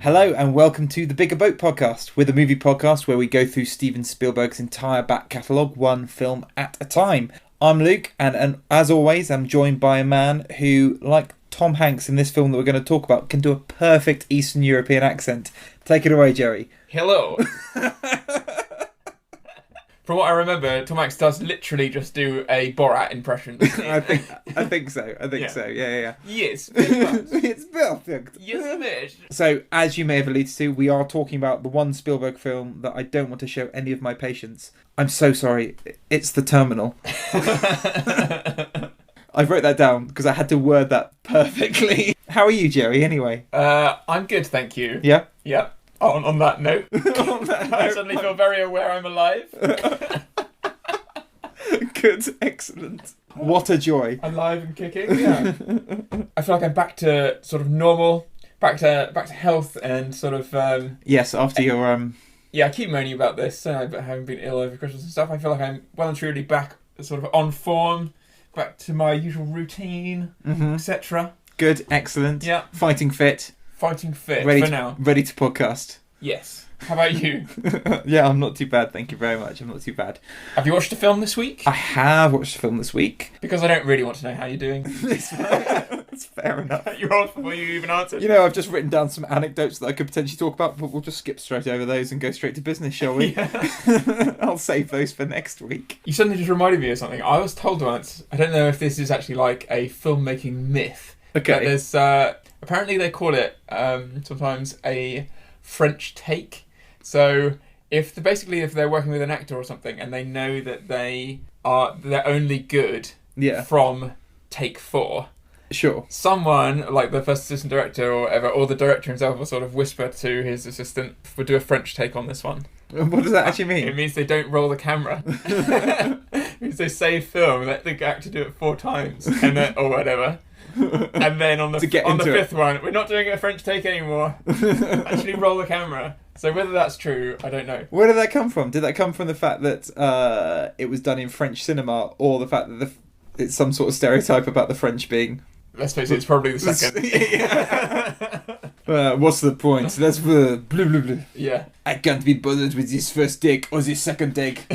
Hello and welcome to the Bigger Boat Podcast. We're the movie podcast where we go through Steven Spielberg's entire back catalogue, one film at a time. I'm Luke, and as always, I'm joined by a man who, like Tom Hanks in this film that we're going to talk about, can do a perfect Eastern European accent. Take it away, Jerry. Hello. From what I remember, Tom Hanks does literally just do a Borat impression. I think so. Yeah. Yes. It's perfect. Yes, mate. So, as you may have alluded to, we are talking about the one Spielberg film that I don't want to show any of my patients. I'm so sorry. It's The Terminal. I wrote that down because I had to word that perfectly. How are you, Jerry, anyway? I'm good, thank you. Yeah? Yeah. On that note, I suddenly feel very aware I'm alive. Good, excellent. What a joy. Alive and kicking, yeah. I feel like I'm back to sort of normal, back to health and sort of... Yes, after your... Yeah, I keep moaning about this, but having been ill over Christmas and stuff, I feel like I'm well and truly back sort of on form, back to my usual routine, etc. Good, excellent. Yeah. Fighting fit. Fighting fit for now. Ready to podcast. Yes. How about you? Yeah, I'm not too bad, thank you very much. I'm not too bad. Have you watched a film this week? I have watched a film this week. Because I don't really want to know how you're doing. That's fair enough. You're on before you even answered. You know, I've just written down some anecdotes that I could potentially talk about, but we'll just skip straight over those and go straight to business, shall we? Yeah. I'll save those for next week. You suddenly just reminded me of something. I was told once, I don't know if this is actually like a filmmaking myth. Okay. But there's, apparently they call it sometimes a French take. So if they're working with an actor or something and they know that they're only good from take 4. Sure. Someone, like the first assistant director or whatever, or the director himself will sort of whisper to his assistant, we'll do a French take on this one. What does that actually mean? It means they don't roll the camera. It means they save film, let the actor do it 4 times, and then, or whatever. And then on the 5th one, we're not doing a French take anymore. Actually roll the camera. So whether that's true, I don't know. Where did that come from? Did that come from the fact that it was done in French cinema, or the fact that it's some sort of stereotype about the French being... Let's face it, it's probably the second. What's the point? That's blah, blah, blah. Yeah. I can't be bothered with this first take or this second take.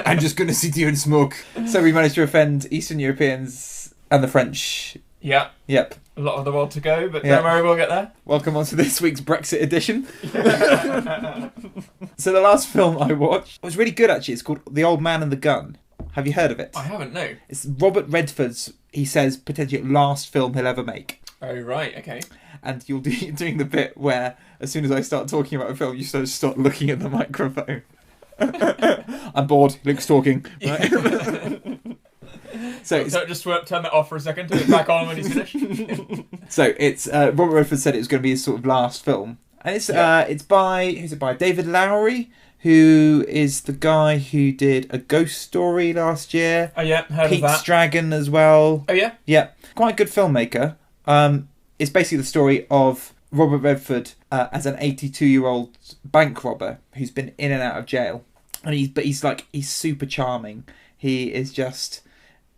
I'm just going to sit here and smoke. So we managed to offend Eastern Europeans and the French. Yeah. Yep. A lot of the world to go, but don't worry, we'll get there. Welcome on to this week's Brexit edition. So the last film I watched was really good, actually. It's called The Old Man and the Gun. Have you heard of it? I haven't, no. It's Robert Redford's, he says, potentially last film he'll ever make. Oh, right, okay. And you're doing the bit where, as soon as I start talking about a film, you start looking at the microphone. I'm bored. Luke's talking. Right? So just turn that off for a second, turn it back on when he's finished. So it's Robert Redford said it was going to be his sort of last film, and it's by David Lowery, who is the guy who did A Ghost Story last year. Oh yeah, heard Pete's of that. Dragon as well. Oh yeah, yeah, quite a good filmmaker. It's basically the story of Robert Redford as an 82-year-old bank robber who's been in and out of jail, and he's super charming. He is just.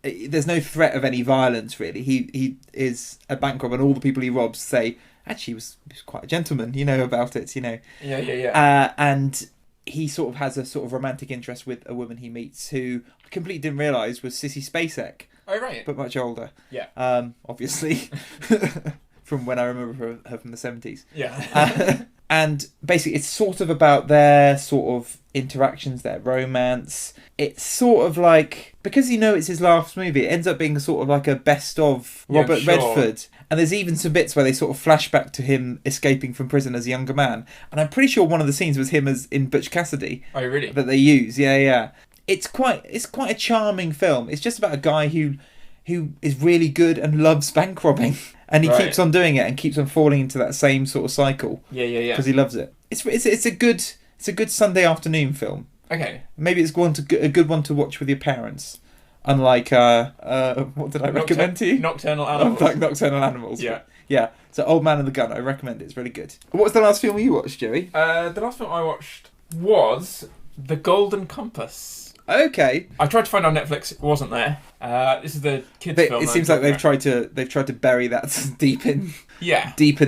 There's no threat of any violence, really. He is a bank robber, and all the people he robs say, actually, he was quite a gentleman, about it, Yeah. And he sort of has a sort of romantic interest with a woman he meets who I completely didn't realise was Sissy Spacek. Oh, right. But much older. Yeah. Obviously. From when I remember her from the 70s. Yeah. And basically, it's sort of about their sort of interactions, their romance. It's sort of like, because it's his last movie, it ends up being sort of like a best of Robert Redford. And there's even some bits where they sort of flash back to him escaping from prison as a younger man. And I'm pretty sure one of the scenes was him as in Butch Cassidy. Oh, really? That they use, yeah. It's quite a charming film. It's just about a guy who is really good and loves bank robbing. And he keeps on doing it and keeps on falling into that same sort of cycle. Yeah. Because he loves it. It's a good Sunday afternoon film. Okay. Maybe it's a good one to watch with your parents. Unlike what did I recommend to you? Nocturnal Animals. Like Nocturnal Animals. Yeah. Yeah. So Old Man and the Gun. I recommend it. It's really good. What was the last film you watched, Joey? The last film I watched was The Golden Compass. Okay. I tried to find it on Netflix. It wasn't there. This is the kids' film. It seems like they've tried to bury that deep in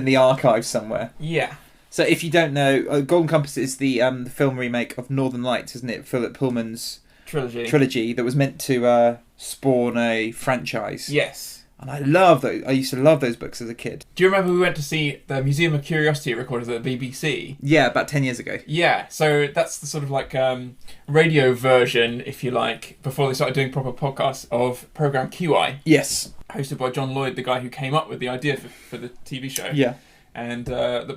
the archive somewhere. Yeah. So if you don't know, Golden Compass is the film remake of Northern Lights, isn't it? Philip Pullman's trilogy that was meant to spawn a franchise. Yes. And I love those. I used to love those books as a kid. Do you remember we went to see the Museum of Curiosity recorded at the BBC? Yeah, about 10 years ago. Yeah, so that's the sort of like radio version, if you like, before they started doing proper podcasts of Programme QI. Yes. Hosted by John Lloyd, the guy who came up with the idea for the TV show. Yeah. And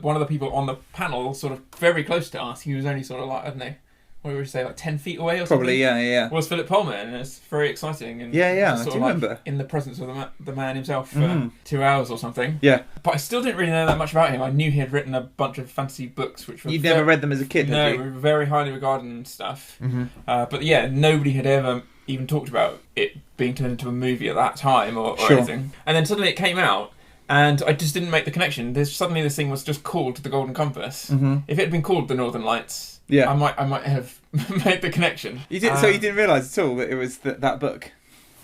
one of the people on the panel, sort of very close to us, he was only sort of like, I don't know, what would we say, like 10 feet away or something? Probably, yeah. Was Philip Pullman, and it's very exciting. And yeah, I do remember. In the presence of the man himself for 2 hours or something. Yeah. But I still didn't really know that much about him. I knew he had written a bunch of fantasy books, which were... You'd never read them as a kid, had you? No, very highly regarded and stuff. But yeah, nobody had ever even talked about it being turned into a movie at that time or anything. And then suddenly it came out, and I just didn't make the connection. Suddenly this thing was just called The Golden Compass. If it had been called The Northern Lights... Yeah, I might have made the connection. You did, so you didn't realise at all that it was that book?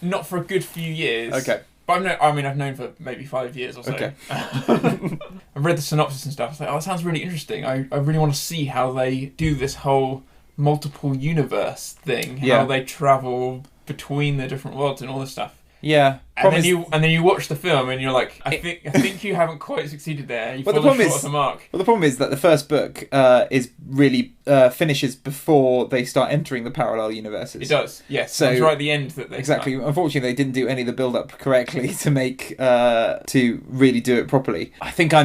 Not for a good few years. Okay. But I've known for maybe 5 years or so. Okay. I've read the synopsis and stuff. I was like, that sounds really interesting. I really want to see how they do this whole multiple universe thing. How they travel between the different worlds and all this stuff. Yeah. And then you watch the film and you're like, I think you haven't quite succeeded there. You fall short of the mark. Well, the problem is that the first book is really finishes before they start entering the parallel universes. It does, yes. So it's right at the end that they exactly. Start. Unfortunately, they didn't do any of the build-up correctly to make to really do it properly. I think I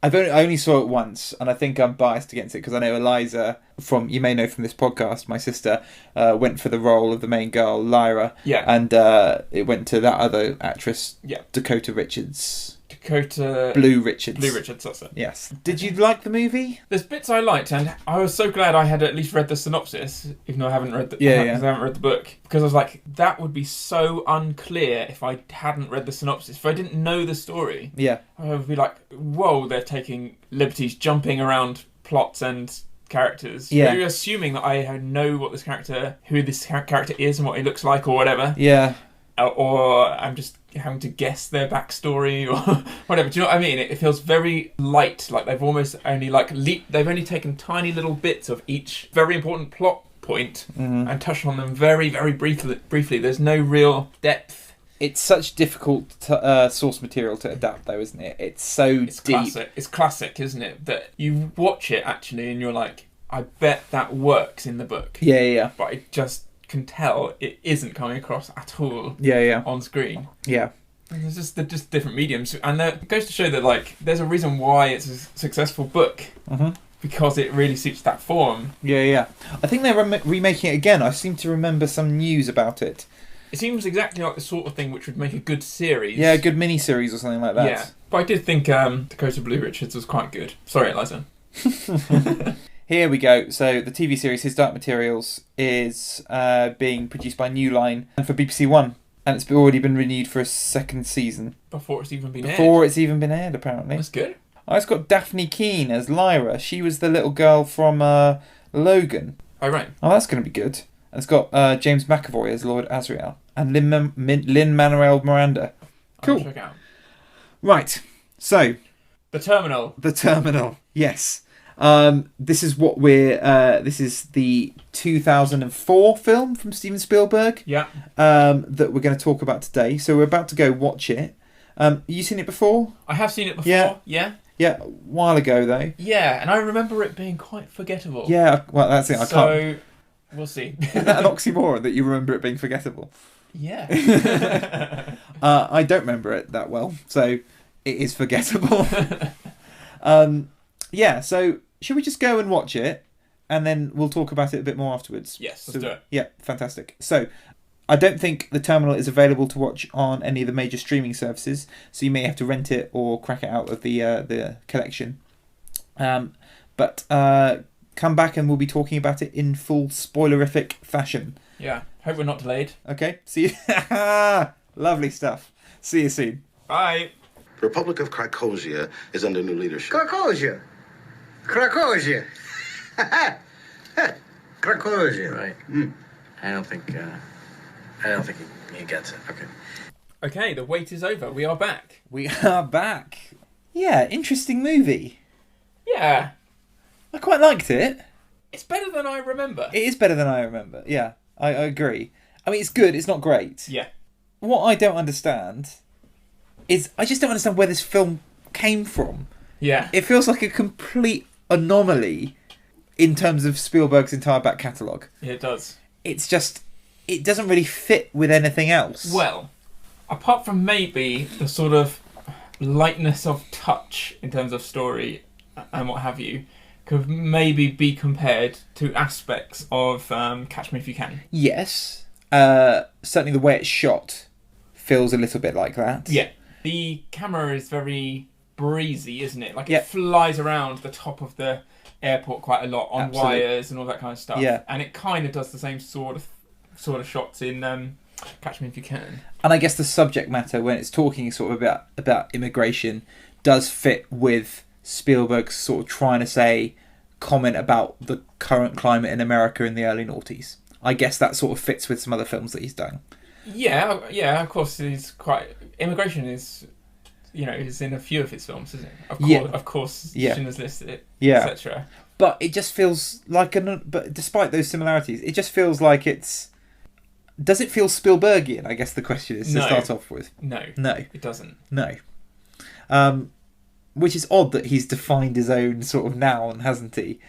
only saw it once, and I think I'm biased against it because I know Eliza, you may know from this podcast, my sister, went for the role of the main girl, Lyra. Yeah. And it went to that other actress, Dakota Blue Richards, that's it. Yes. Did you like the movie? There's bits I liked, and I was so glad I had at least read the synopsis, even though I haven't read I haven't read the book. Because I was like, that would be so unclear if I hadn't read the synopsis. If I didn't know the story, I would be like, whoa, they're taking liberties, jumping around plots and characters. Yeah. You're assuming that I know who this character is and what he looks like or whatever. Yeah. Or I'm just having to guess their backstory or whatever. Do you know what I mean? It feels very light, like they've almost only they've only taken tiny little bits of each very important plot point and touched on them very, very briefly. There's no real depth. It's such difficult source material to adapt, though, isn't it? It's deep. It's classic, isn't it? That you watch it actually, and you're like, I bet that works in the book. Yeah. But it just can tell it isn't coming across at all. On screen. Yeah. And they're just different mediums, and it goes to show that there's a reason why it's a successful book. Because it really suits that form. Yeah. I think they're remaking it again. I seem to remember some news about it. It seems exactly like the sort of thing which would make a good series. Yeah, a good mini-series or something like that. Yeah, but I did think Dakota Blue Richards was quite good. Sorry, Eliza. Here we go. So the TV series His Dark Materials is being produced by New Line and for BBC One. And it's already been renewed for a second season. Before it's even been aired, apparently. That's good. It's got Daphne Keane as Lyra. She was the little girl from Logan. Oh, right. Oh, that's going to be good. And it's got James McAvoy as Lord Asriel. And Lin-Manuel Miranda. Cool. I'll check out. Right. So. The Terminal. Yes. This is this is the 2004 film from Steven Spielberg. Yeah. That we're going to talk about today. So we're about to go watch it. You seen it before? I have seen it before. Yeah. Yeah, a while ago though. Yeah, and I remember it being quite forgettable. Yeah, well that's it. I can't. We'll see. Isn't that an oxymoron that you remember it being forgettable? Yeah. I don't remember it that well, so it is forgettable. Yeah, so should we just go and watch it, and then we'll talk about it a bit more afterwards? Yes, let's do it. Yeah, fantastic. So, I don't think The Terminal is available to watch on any of the major streaming services, so you may have to rent it or crack it out of the collection. But come back and we'll be talking about it in full spoilerific fashion. Yeah, hope we're not delayed. Okay, see you. Lovely stuff. See you soon. Bye. The Republic of Krakosia is under new leadership. Krakosia. Krakosia. Right. I don't think he gets it. Okay, the wait is over. We are back. We are back. Yeah, interesting movie. Yeah. I quite liked it. It's better than I remember. It is better than I remember. Yeah, I agree. I mean, it's good. It's not great. Yeah. What I don't understand is I just don't understand where this film came from. Yeah. It feels like a complete anomaly in terms of Spielberg's entire back catalogue. It does. It's just, it doesn't really fit with anything else. Well, apart from maybe the sort of lightness of touch in terms of story and what have you, could maybe be compared to aspects of Catch Me If You Can. Yes. Certainly the way it's shot feels a little bit like that. Yeah. The camera is very breezy, isn't it? Like Yeah. it flies around the top of the airport quite a lot on Absolutely. wires and all that kind of stuff. Yeah. And it kind of does the same sort of shots in Catch Me If You Can. And I guess the subject matter, when it's talking sort of about immigration, does fit with Spielberg's sort of trying to say, comment about the current climate in America in the early noughties. I guess that sort of fits with some other films that he's done. Yeah, of course, immigration is, is in a few of his films, isn't it? Of course, Schindler's List, etc. But it just feels like but despite those similarities, it just feels like it's. Does it feel Spielbergian? I guess the question is to start off with. No, it doesn't. No. Which is odd that he's defined his own sort of noun, hasn't he?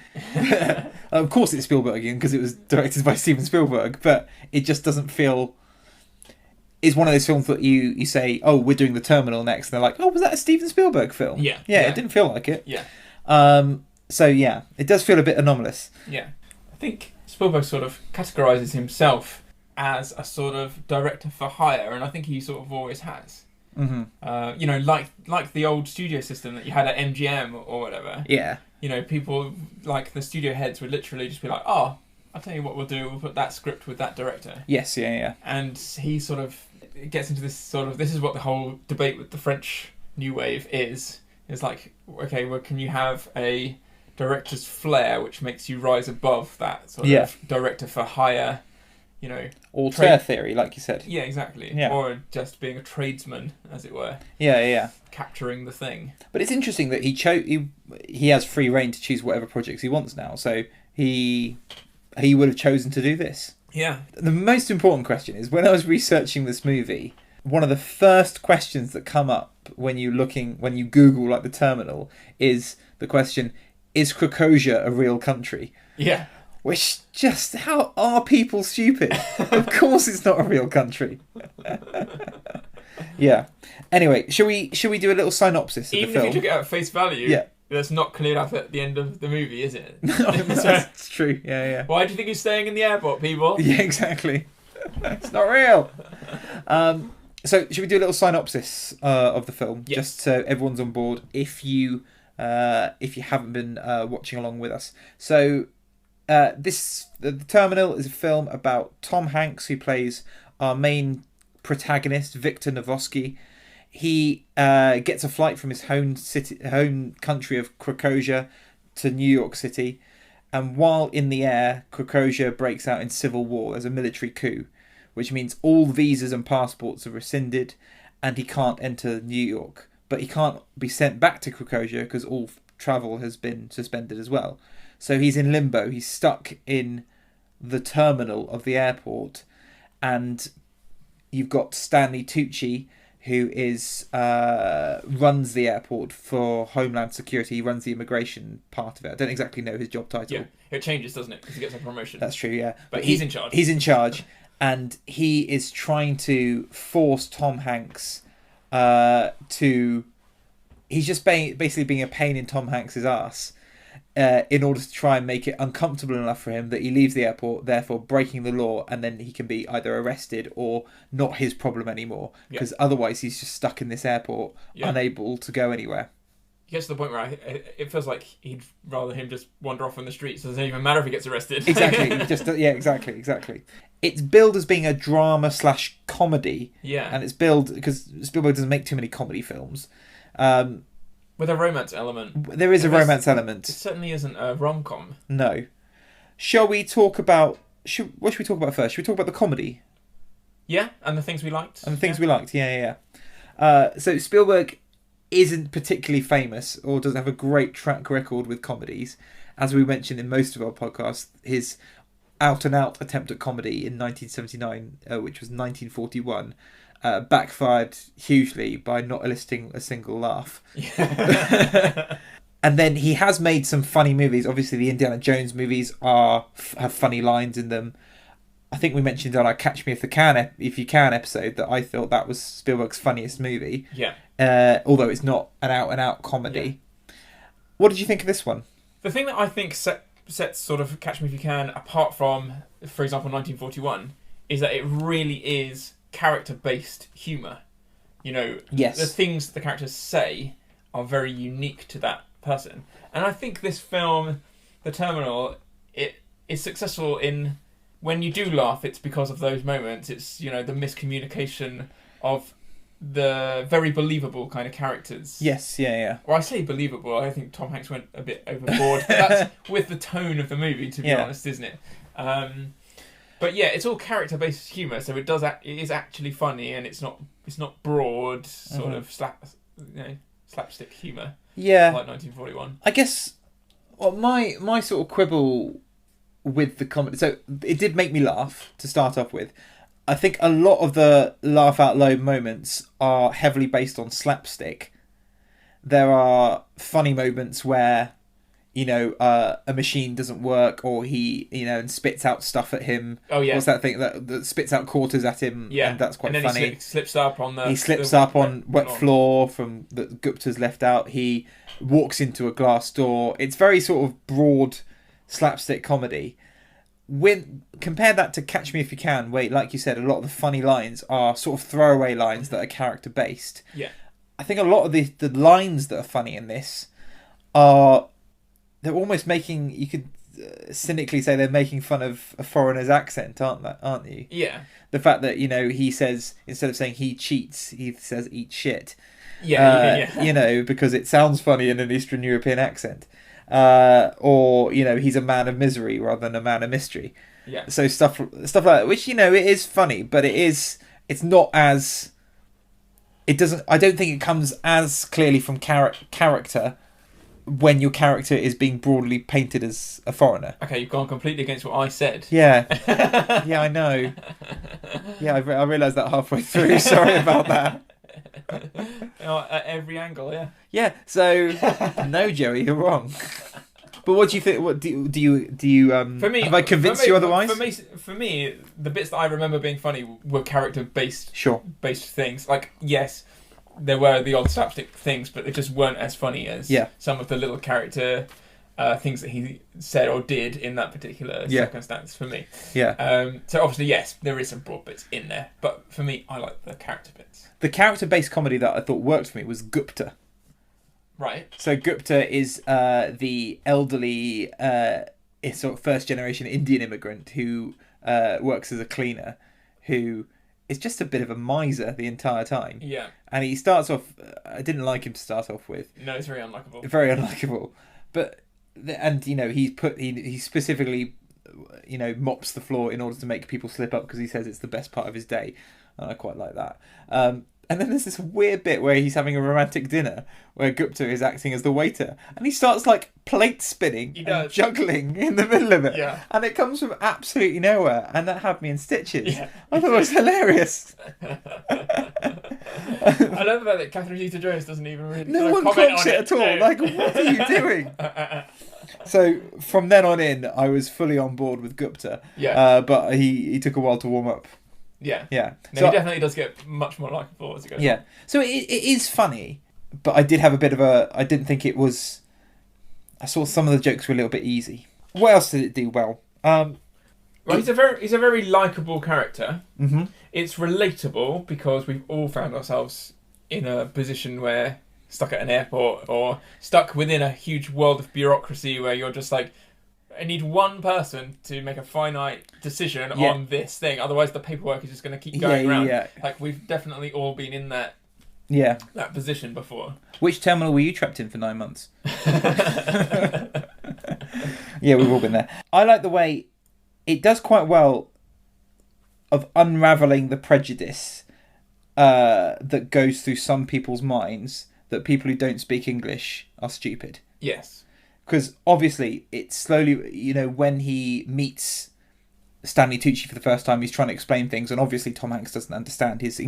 Of course it's Spielbergian because it was directed by Steven Spielberg, but it just doesn't feel... It's one of those films that you say, oh, we're doing The Terminal next, and they're like, oh, was that a Steven Spielberg film? Yeah. It didn't feel like it. Yeah. So, yeah, it does feel a bit anomalous. Yeah. I think Spielberg sort of categorises himself as a sort of director for hire, and I think he sort of always has. Mm-hmm. Like the old studio system that you had at MGM or whatever. Yeah. People like the studio heads would literally just be like, "Oh, I'll tell you what we'll do. We'll put that script with that director." Yes. Yeah. And he sort of gets into this sort of, this is what the whole debate with the French New Wave is. It's like, okay, well, can you have a director's flair which makes you rise above that sort of director for hire? Auteur theory, like you said. Yeah, exactly. Yeah. Or just being a tradesman, as it were. Yeah. Capturing the thing. But it's interesting that he has free reign to choose whatever projects he wants now. So he would have chosen to do this. Yeah. The most important question is, when I was researching this movie, one of the first questions that come up when you Google like The Terminal is the question, is Krakosia a real country? Yeah. Which just, how are people stupid? Of course it's not a real country. Yeah. Anyway, shall we do a little synopsis of the film? Even if you took it at face value, that's not cleared up at the end of the movie, is it? No, that's true. Yeah. Why do you think he's staying in the airport, people? Yeah, exactly. It's not real. So should we do a little synopsis of the film? Yes. Just so everyone's on board if you haven't been watching along with us. So The Terminal is a film about Tom Hanks, who plays our main protagonist, Victor Novoski. He gets a flight from his home country of Krakosia to New York City, and while in the air, Krakosia breaks out in civil war. There's a military coup, which means all visas and passports are rescinded, and he can't enter New York. But he can't be sent back to Krakosia because all travel has been suspended as well. So he's in limbo. He's stuck in the terminal of the airport, and you've got Stanley Tucci, who runs the airport for Homeland Security. He runs the immigration part of it. I don't exactly know his job title. Yeah, it changes, doesn't it? Because he gets a promotion. That's true, yeah. But he's in charge. He's in charge, and he is trying to force Tom Hanks to... He's just basically being a pain in Tom Hanks's ass in order to try and make it uncomfortable enough for him that he leaves the airport, therefore breaking the law, and then he can be either arrested or not his problem anymore. Because otherwise he's just stuck in this airport, unable to go anywhere. He gets to the point where it feels like he'd rather him just wander off on the streets. So it doesn't even matter if he gets arrested. Exactly. Exactly. It's billed as being a drama/comedy. Yeah. And it's billed because Spielberg doesn't make too many comedy films. With a romance element. There is a romance element. It certainly isn't a rom-com. No. Shall we talk about... what should we talk about first? Should we talk about the comedy? Yeah, and the things we liked. And the things we liked, yeah. So Spielberg isn't particularly famous or doesn't have a great track record with comedies. as we mentioned in most of our podcasts, his out-and-out attempt at comedy in 1979, which was 1941, backfired hugely by not eliciting a single laugh. And then he has made some funny movies. Obviously, the Indiana Jones movies have funny lines in them. I think we mentioned on our Catch Me If You Can episode that I thought that was Spielberg's funniest movie. Yeah. Although it's not an out-and-out comedy. Yeah. What did you think of this one? The thing that I think sets sort of Catch Me If You Can apart from, for example, 1941, is that it really is character-based humour. You know, yes. The things the characters say are very unique to that person. And I think this film, The Terminal, it is successful in, when you do laugh, it's because of those moments. It's, you know, the miscommunication of the very believable kind of characters. Yes, yeah. Well, I say believable, I think Tom Hanks went a bit overboard. But that's with the tone of the movie, to be honest, isn't it? But yeah, it's all character-based humour, so it is actually funny, and it's not broad sort of slapstick humour. Yeah, like 1941. I guess my sort of quibble with the comedy. So it did make me laugh to start off with. I think a lot of the laugh out loud moments are heavily based on slapstick. There are funny moments where, you know, a machine doesn't work, or he, you know, and spits out stuff at him. Oh yeah. What's that thing that spits out quarters at him? Yeah, and that's quite and then funny. He slips up on the. He slips up on wet floor from that Gupta's left out. He walks into a glass door. It's very sort of broad slapstick comedy. When compare that to Catch Me If You Can, where, like you said, a lot of the funny lines are sort of throwaway lines that are character based. Yeah, I think a lot of the lines that are funny in this are, they're almost making, you could cynically say they're making fun of a foreigner's accent, aren't you? Yeah. The fact that, you know, he says, instead of saying he cheats, he says eat shit. Yeah. You know, because it sounds funny in an Eastern European accent. Or, you know, he's a man of misery rather than a man of mystery. Yeah. So stuff like that, which, you know, it is funny, but it's not as, I don't think it comes as clearly from character when your character is being broadly painted as a foreigner. Okay, you've gone completely against what I said. Yeah. Yeah, I know. Yeah, I realised that halfway through. Sorry about that. At every angle, yeah. Yeah, so no, Joey, you're wrong. But what do you think? What do you? For me, have I convinced you otherwise? For me, the bits that I remember being funny were character based things. Like, yes, there were the odd slapstick things, but they just weren't as funny as some of the little character things that he said or did in that particular circumstance. For me, so obviously, yes, there is some broad bits in there, but for me, I like the character bits. The character-based comedy that I thought worked for me was Gupta. Right. So Gupta is the elderly, sort of first-generation Indian immigrant who works as a cleaner, who is just a bit of a miser the entire time. Yeah. And he starts off. I didn't like him to start off with. No, it's very unlikable. Very unlikable, but and you know he specifically, you know, mops the floor in order to make people slip up because he says it's the best part of his day. And I quite like that. And then there's this weird bit where he's having a romantic dinner where Gupta is acting as the waiter, and he starts like plate spinning and juggling in the middle of it. Yeah. And it comes from absolutely nowhere, and that had me in stitches. Yeah. I thought it was hilarious. I love the fact that Catherine Zeta-Jones doesn't even really no one clocks it at all. No. Like, what are you doing? So from then on in, I was fully on board with Gupta. Yeah. But he took a while to warm up. Yeah. Yeah. No, so he definitely does get much more likeable as he goes on. So it is funny, but I did have a bit of I didn't think it was... I saw some of the jokes were a little bit easy. What else did it do well? Well, he's a very likeable character. Mm-hmm. It's relatable because we've all found ourselves in a position where stuck at an airport or stuck within a huge world of bureaucracy where you're just like, I need one person to make a finite decision on this thing. Otherwise, the paperwork is just going to keep going around. Yeah. Like, we've definitely all been in that position before. Which terminal were you trapped in for 9 months? Yeah, we've all been there. I like the way it does quite well of unravelling the prejudice that goes through some people's minds that people who don't speak English are stupid. Yes. because obviously it's slowly, when he meets Stanley Tucci for the first time, he's trying to explain things, and obviously Tom Hanks doesn't understand. His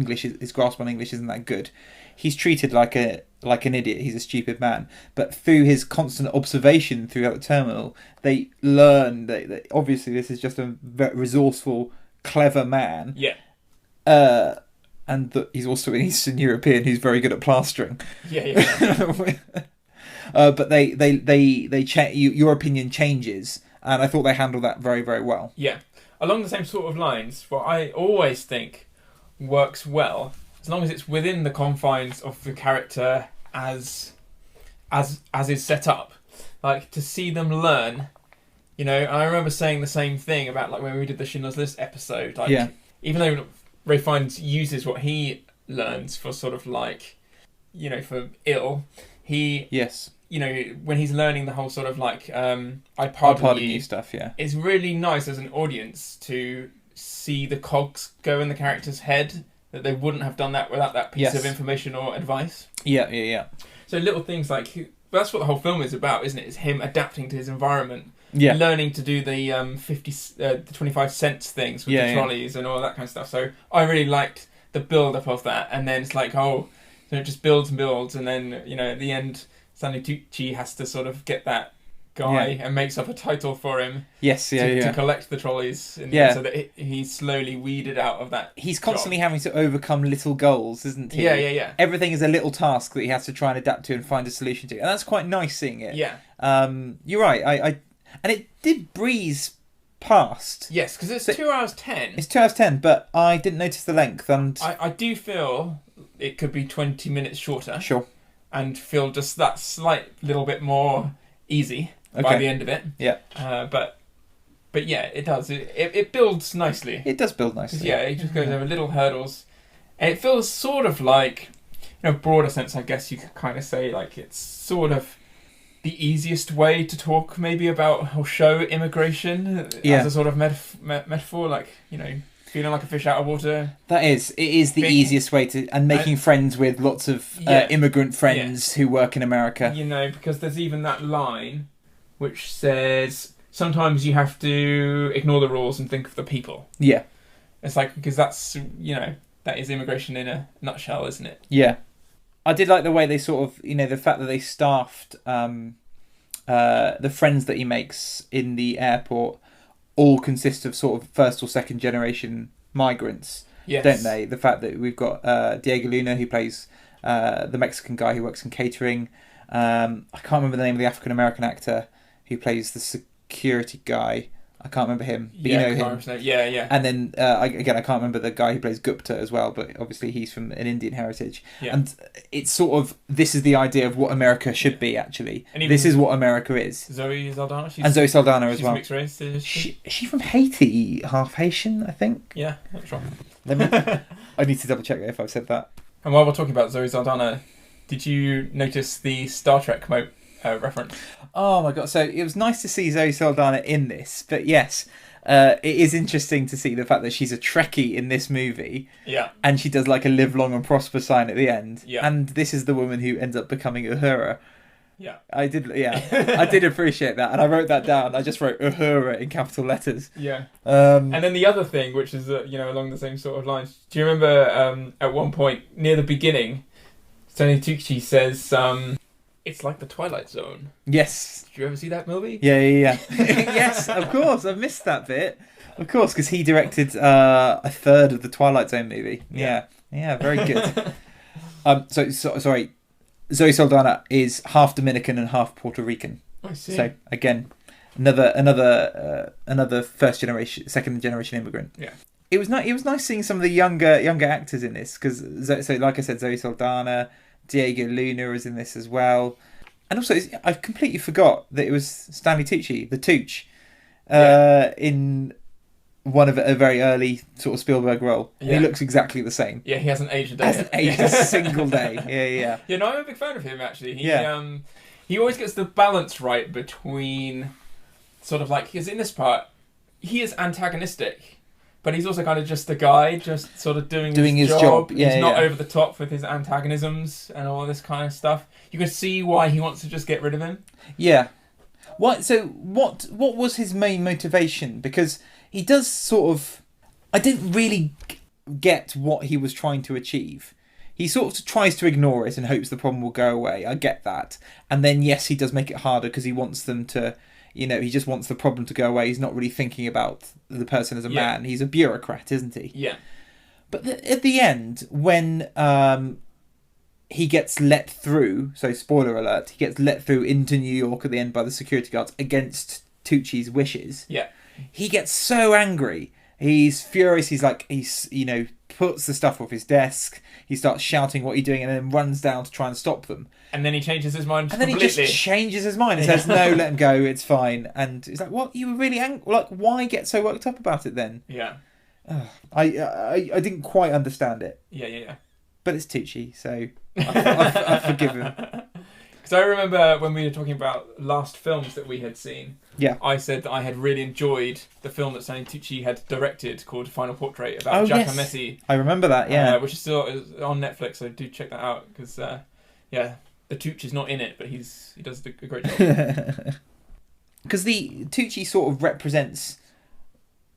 grasp on English isn't that good. He's treated like an idiot. He's a stupid man. But through his constant observation throughout the terminal, they learn that obviously this is just a very resourceful, clever man. Yeah. And that he's also an Eastern European who's very good at plastering. Yeah. But your opinion changes, and I thought they handled that very, very well. Yeah. Along the same sort of lines, what I always think works well, as long as it's within the confines of the character as is set up. Like, to see them learn, and I remember saying the same thing about, like, when we did the Schindler's List episode. Like, even though Ray Fiennes uses what he learns for sort of like, for ill, he... Yes. When he's learning the whole sort of like I pardon you stuff, it's really nice as an audience to see the cogs go in the character's head, that they wouldn't have done that without that piece of information or advice. Yeah. So little things like, that's what the whole film is about, isn't it? It's him adapting to his environment, learning to do the 25 cents things with the trolleys and all that kind of stuff. So I really liked the build up of that, and then it's like, it just builds and builds, and then at the end, Stanley Tucci has to sort of get that guy and makes up a title for him. Yes, to collect the trolleys, so that he's slowly weeded out of that. He's constantly having to overcome little goals, isn't he? Yeah. Everything is a little task that he has to try and adapt to and find a solution to, and that's quite nice seeing it. Yeah. You're right. And it did breeze past. Yes, because it's 2 hours 10. It's 2 hours 10, but I didn't notice the length, and I do feel it could be 20 minutes shorter. Sure. And feel just that slight little bit more easy by the end of it. Yeah. But yeah, it does. It builds nicely. It does build nicely. Yeah, it just goes over little hurdles. And it feels sort of like, in a broader sense, I guess you could kind of say, like, it's sort of the easiest way to talk maybe about or show immigration as a sort of metaphor, like, feeling like a fish out of water. It is the easiest way to, and making friends with lots of immigrant friends who work in America. Because there's even that line which says, sometimes you have to ignore the rules and think of the people. Yeah. It's like, because that's, that is immigration in a nutshell, isn't it? Yeah. I did like the way they sort of, the fact that they staffed the friends that he makes in the airport all consist of sort of first or second generation migrants, don't they? The fact that we've got Diego Luna, who plays the Mexican guy who works in catering. I can't remember the name of the African American actor who plays the security guy. I can't remember him, but you know him. Yeah. And then I can't remember the guy who plays Gupta as well, but obviously he's from an Indian heritage. Yeah. And it's sort of, this is the idea of what America should be, actually. This is what America is. Zoe Saldana. And Zoe Saldana as well. She's mixed race. Is she from Haiti, half Haitian, I think? Yeah, that's right. I need to double check if I've said that. And while we're talking about Zoe Saldana, did you notice the Star Trek reference? Oh my god, so it was nice to see Zoe Saldana in this, but yes, it is interesting to see the fact that she's a Trekkie in this movie. Yeah. And she does like a live long and prosper sign at the end. Yeah. And this is the woman who ends up becoming Uhura. Yeah. I did appreciate that, and I wrote that down. I just wrote Uhura in capital letters. Yeah. And then the other thing, which is, along the same sort of lines, do you remember at one point, near the beginning, Stanley Tucci says, it's like the Twilight Zone. Yes. Did you ever see that movie? Yeah. Yes, of course. I missed that bit. Of course, because he directed a third of the Twilight Zone movie. Yeah, very good. Sorry. Zoe Saldana is half Dominican and half Puerto Rican. I see. So again, another second generation immigrant. Yeah. It was nice seeing some of the younger actors in this, because like I said, Zoe Saldana, Diego Luna is in this as well, and also I completely forgot that it was Stanley Tucci, the Tooch, in one of a very early sort of Spielberg role. And he looks exactly the same. Yeah, he hasn't aged a day. Hasn't aged a single day. Yeah. Yeah, no, I'm a big fan of him actually. He always gets the balance right between sort of like, because in this part he is antagonistic, but he's also kind of just the guy, just sort of doing his job. Yeah, he's not over the top with his antagonisms and all this kind of stuff. You can see why he wants to just get rid of him. Yeah. What? So what was his main motivation? Because he does sort of... I didn't really get what he was trying to achieve. He sort of tries to ignore it and hopes the problem will go away. I get that. And then, yes, he does make it harder because he wants them to... he just wants the problem to go away. He's not really thinking about the person as a man. He's a bureaucrat, isn't he? Yeah. But at the end, when he gets let through, so spoiler alert, he gets let through into New York at the end by the security guards against Tucci's wishes. Yeah. He gets so angry. He's furious. He's puts the stuff off his desk. He starts shouting what he's doing and then runs down to try and stop them. And then he changes his mind completely. And then he just changes his mind and says, no, let him go, it's fine. And it's like, what? You were really angry? Like, why get so worked up about it then? Yeah. I didn't quite understand it. Yeah. But it's Tucci, so I forgive him. Because I remember when we were talking about last films that we had seen, I said that I had really enjoyed the film that Stanley Tucci had directed called Final Portrait about Giacomo Messi. I remember that, yeah. Which is still on Netflix, so do check that out. Because, the Tucci's not in it, but he does a great job. Because the Tucci sort of represents...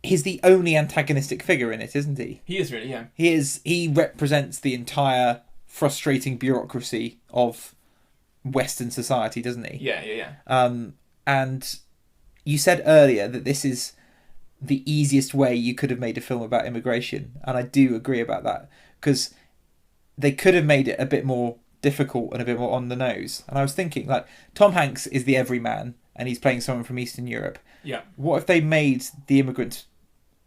He's the only antagonistic figure in it, isn't he? He is really, yeah. He represents the entire frustrating bureaucracy of Western society, doesn't he? Yeah. And you said earlier that this is the easiest way you could have made a film about immigration, and I do agree about that, because they could have made it a bit more difficult and a bit more on the nose. And I was thinking, like, Tom Hanks is the everyman, and he's playing someone from Eastern Europe. Yeah. What if they made the immigrant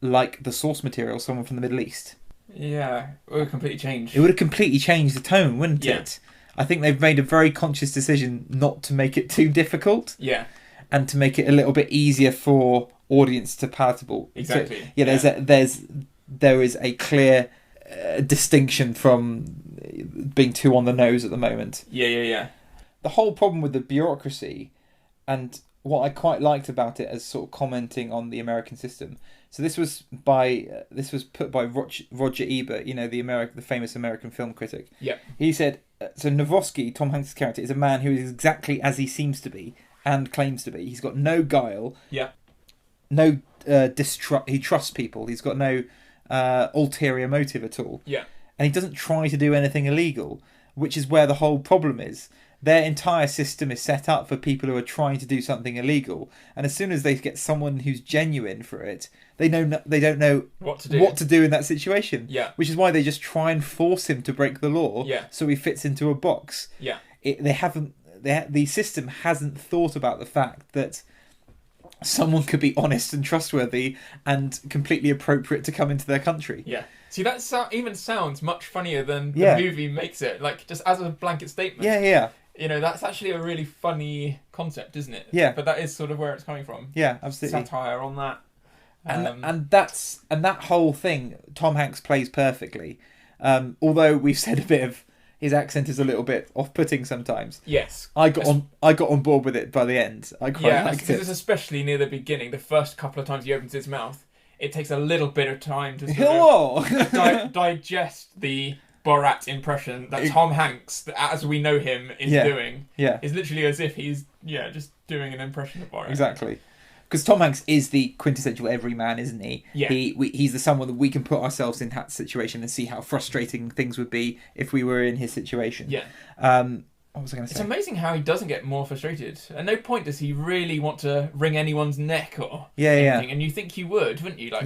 like the source material, someone from the Middle East? Yeah, it would have completely changed. It would have completely changed the tone, wouldn't it? I think they've made a very conscious decision not to make it too difficult. Yeah. And to make it a little bit easier for audience to palatable. Exactly. So, there is a clear distinction from being too on the nose at the moment. Yeah. The whole problem with the bureaucracy, and what I quite liked about it as sort of commenting on the American system. So this was put by Roger Ebert, the famous American film critic. Yeah. He said, so Navosky, Tom Hanks' character, is a man who is exactly as he seems to be and claims to be. He's got no guile. Yeah. No distrust. He trusts people. He's got no ulterior motive at all. Yeah. And he doesn't try to do anything illegal, which is where the whole problem is. Their entire system is set up for people who are trying to do something illegal, and as soon as they get someone who's genuine for it, they don't know what to do in that situation. Yeah. Which is why they just try and force him to break the law. Yeah. So he fits into a box. Yeah. The system hasn't thought about the fact that someone could be honest and trustworthy and completely appropriate to come into their country. Yeah. See, that even sounds much funnier than the movie makes it. Like, just as a blanket statement. Yeah. That's actually a really funny concept, isn't it? Yeah. But that is sort of where it's coming from. Yeah, absolutely. Satire on that. And that whole thing, Tom Hanks plays perfectly. Although we've said a bit of his accent is a little bit off-putting sometimes. Yes. I got on board with it by the end. I quite liked it. Because especially near the beginning, the first couple of times he opens his mouth, it takes a little bit of time to sort of digest the Borat impression that Tom Hanks, as we know him, is doing. Yeah. It's literally as if he's just doing an impression of Borat. Exactly. Because Tom Hanks is the quintessential everyman, isn't he? Yeah. He's the someone that we can put ourselves in that situation and see how frustrating things would be if we were in his situation. Yeah. What was I going to say? It's amazing how he doesn't get more frustrated. At no point does he really want to wring anyone's neck or anything. And you think you would, wouldn't you? Like,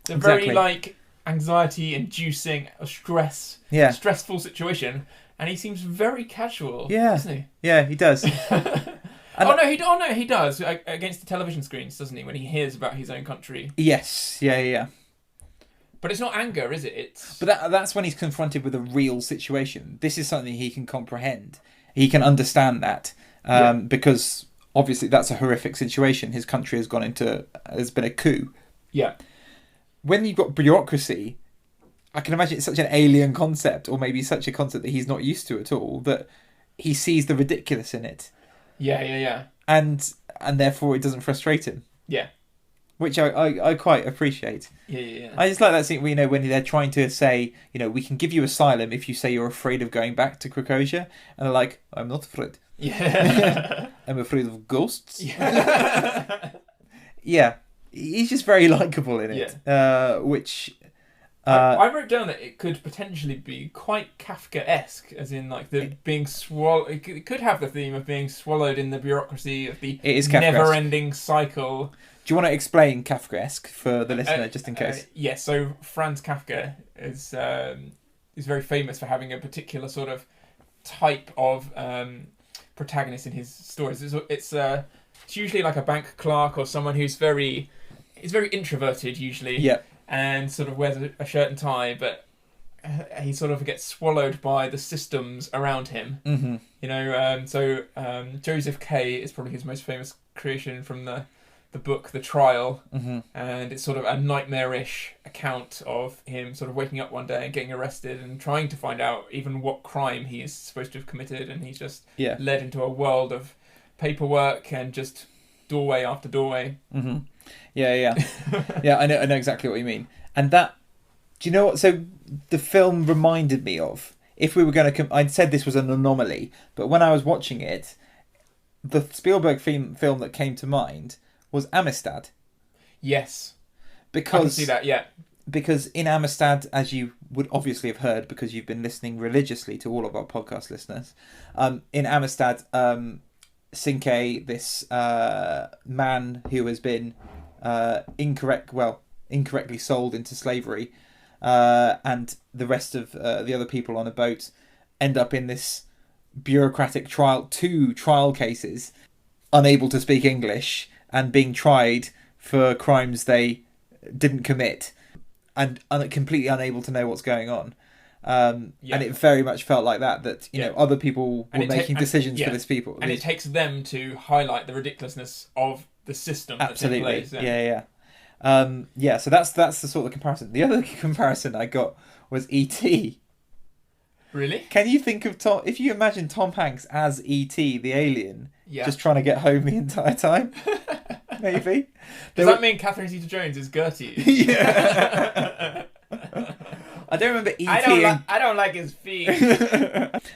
It's a very, anxiety-inducing, stressful situation. And he seems very casual, doesn't he? Yeah, he does. He does against the television screens, doesn't he? When he hears about his own country. Yes, yeah. But it's not anger, is it? But that's when he's confronted with a real situation. This is something he can comprehend. He can understand that because obviously that's a horrific situation. His country has been a coup. Yeah. When you've got bureaucracy, I can imagine it's such an alien concept, or maybe such a concept that he's not used to at all, that he sees the ridiculous in it. Yeah. And therefore it doesn't frustrate him. Yeah. Which I quite appreciate. Yeah. I just like that scene, when they're trying to say, we can give you asylum if you say you're afraid of going back to Krakosia. And they're like, I'm not afraid. Yeah. I'm afraid of ghosts. Yeah. Yeah, he's just very likable in it, which... I wrote down that it could potentially be quite Kafka-esque, as in like the being swallowed. It could have the theme of being swallowed in the bureaucracy of the never-ending cycle. Do you want to explain Kafkaesque for the listener, just in case? Yes. So Franz Kafka is very famous for having a particular sort of type of protagonist in his stories. It's usually like a bank clerk or someone who's very introverted usually. Yeah. And sort of wears a shirt and tie, but he sort of gets swallowed by the systems around him. Mm-hmm. You know, so Joseph K. is probably his most famous creation from the book The Trial, and it's sort of a nightmarish account of him sort of waking up one day and getting arrested and trying to find out even what crime he is supposed to have committed, and he's just led into a world of paperwork and just doorway after doorway. Mm-hmm. Yeah. Yeah, I know exactly what you mean. And that, do you know what? So the film reminded me of, if we were going to, I'd said this was an anomaly, but when I was watching it, the Spielberg film that came to mind was Amistad. Yes. Because, I can see that, yeah. Because in Amistad, as you would obviously have heard, because you've been listening religiously to all of our podcast listeners, in Amistad, Cinque, this man who has been incorrectly sold into slavery, and the rest of the other people on a boat end up in this bureaucratic two trial cases, unable to speak English and being tried for crimes they didn't commit, and completely unable to know what's going on. And it very much felt like that you know, other people were making decisions for these people, and it takes them to highlight the ridiculousness of the system that's in place. So that's the sort of comparison. The other comparison I got was E.T. Really? Can you think of if you imagine Tom Hanks as E.T. the alien, just trying to get home the entire time? Maybe. Does that mean Catherine Zeta-Jones is Gertie? Yeah. I don't remember E.T. I don't like his feet.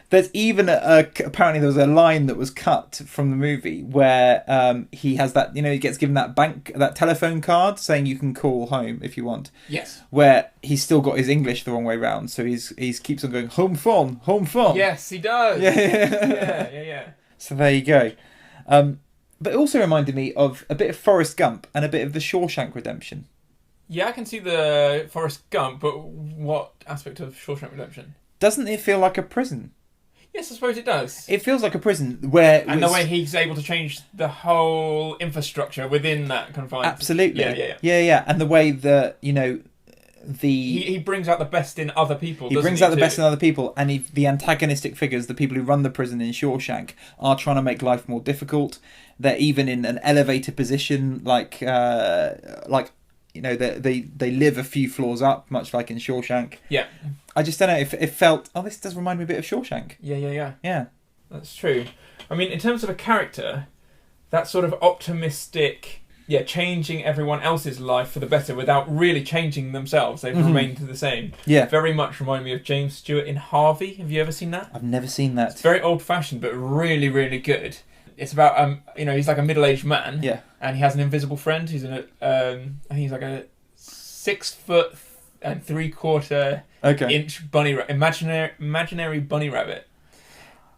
There's even apparently there was a line that was cut from the movie where he has that, you know, he gets given that telephone card saying you can call home if you want. Yes. Where he's still got his English the wrong way round, so he keeps on going home phone. Yes, he does. Yeah. So there you go. But it also reminded me of a bit of Forrest Gump and a bit of The Shawshank Redemption. Yeah, I can see the Forrest Gump, but what aspect of Shawshank Redemption? Doesn't it feel like a prison? Yes, I suppose it does. It feels like a prison where... And the way he's able to change the whole infrastructure within that confines. Absolutely. Yeah. And the way that, you know, He brings out the best in other people, He brings out the best in other people, and the antagonistic figures, the people who run the prison in Shawshank, are trying to make life more difficult. They're even in an elevated position, like you know, they live a few floors up, much like in Shawshank. Yeah. I just don't know if it felt... Oh, this does remind me a bit of Shawshank. Yeah. That's true. I mean, in terms of a character, that sort of optimistic, changing everyone else's life for the better without really changing themselves. They've remained the same. Yeah. Very much remind me of James Stewart in Harvey. Have you ever seen that? I've never seen that. It's very old-fashioned, but really, really good. It's about, he's like a middle-aged man. Yeah. And he has an invisible friend who's I think he's like a 6 foot and 3/4 inch bunny imaginary bunny rabbit.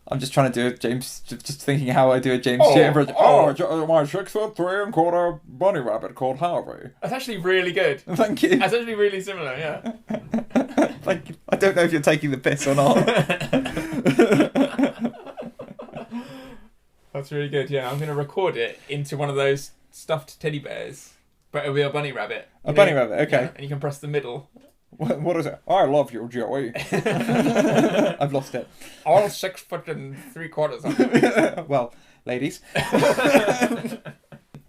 I'm just trying to do a James, just thinking how I do a James Stewart. My 6 foot 3/4 bunny rabbit called Harvey. That's actually really good. Thank you. That's actually really similar, yeah. Thank you. I don't know if you're taking the piss or not. That's really good, yeah. I'm going to record it into one of those stuffed teddy bears, but it'll be a bunny rabbit. A bunny rabbit, okay. Yeah, and you can press the middle. What is it? I love you, Joey. I've lost it. All 6 foot and 3/4. Well, ladies.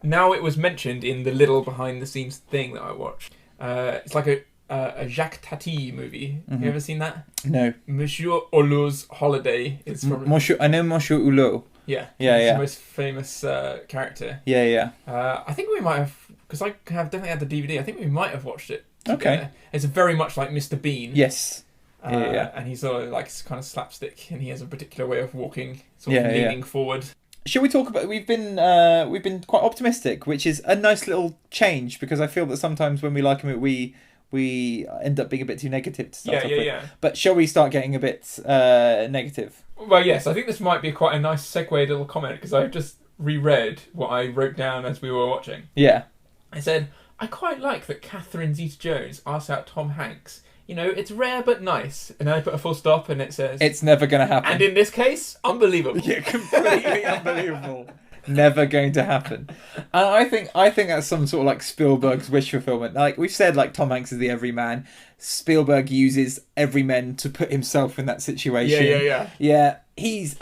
Now it was mentioned in the little behind-the-scenes thing that I watched. It's like a Jacques Tati movie. Have you ever seen that? No. Monsieur Hulot's Holiday. It's from... I know Monsieur Hulot. Yeah. He's the most famous character. Yeah. I think we might have, because I have definitely had the DVD. I think we might have watched it together. Okay. It's very much like Mr. Bean. Yes. And he's sort of like kind of slapstick, and he has a particular way of walking, sort of leaning forward. Shall we talk about? We've been quite optimistic, which is a nice little change, because I feel that sometimes when we like him, we end up being a bit too negative to start off with. Yeah. But shall we start getting a bit negative? Well, yes, I think this might be quite a nice segue little comment, because I've just reread what I wrote down as we were watching. Yeah. I said, I quite like that Catherine Zeta-Jones asks out Tom Hanks. You know, it's rare but nice. And then I put a full stop and it says... It's never going to happen. And in this case, unbelievable. Yeah, completely unbelievable. Never going to happen. And I think that's some sort of like Spielberg's wish fulfillment. Like we've said, like Tom Hanks is the everyman. Spielberg uses everymen to put himself in that situation. Yeah. He's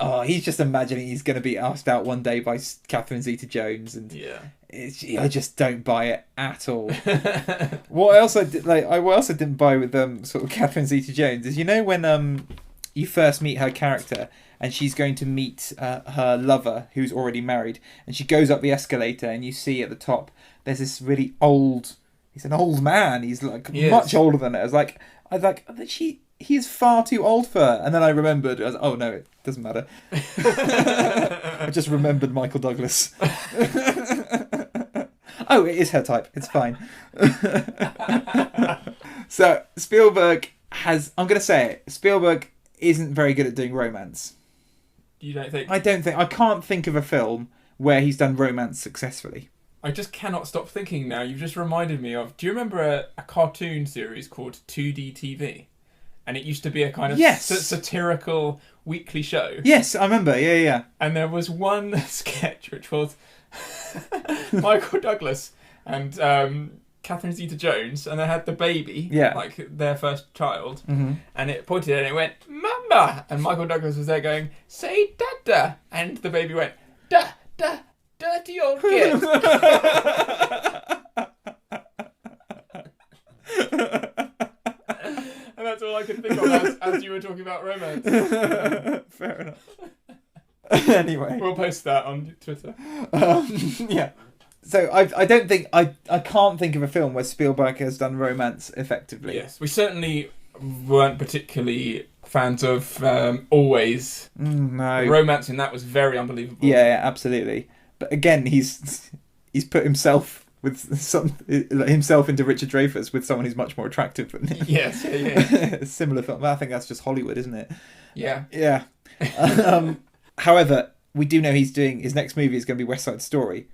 just imagining he's going to be asked out one day by Catherine Zeta-Jones, and I just don't buy it at all. What else I didn't buy with sort of Catherine Zeta-Jones is, you know, when you first meet her character and she's going to meet her lover who's already married, and she goes up the escalator and you see at the top there's this really old. He's an old man. He's like much older than her. I was like he is far too old for her. And then I remembered, I was like, oh no, it doesn't matter. I just remembered Michael Douglas. Oh, it is her type. It's fine. So Spielberg I'm going to say it, Spielberg isn't very good at doing romance. You don't think? I can't think of a film where he's done romance successfully. I just cannot stop thinking now. You've just reminded me of... Do you remember a cartoon series called 2D TV? And it used to be a kind of satirical weekly show. Yes, I remember. Yeah. And there was one sketch which was Michael Douglas and Catherine Zeta-Jones, and they had the baby, like their first child, and it pointed and it went, "Mama!" And Michael Douglas was there going, "Say Dada!" And the baby went, "Da, da, dirty old kid." And that's all I could think of as you were talking about romance. Fair enough. Anyway, we'll post that on Twitter. Yeah. So I don't think I can't think of a film where Spielberg has done romance effectively. Yes, we certainly weren't particularly fans of Always. No, the romance in that was very unbelievable. Yeah, absolutely. But again, he's put himself into Richard Dreyfuss with someone who's much more attractive than him. Yes, yeah. Similar film. I think that's just Hollywood, isn't it? Yeah. However, we do know his next movie is going to be West Side Story.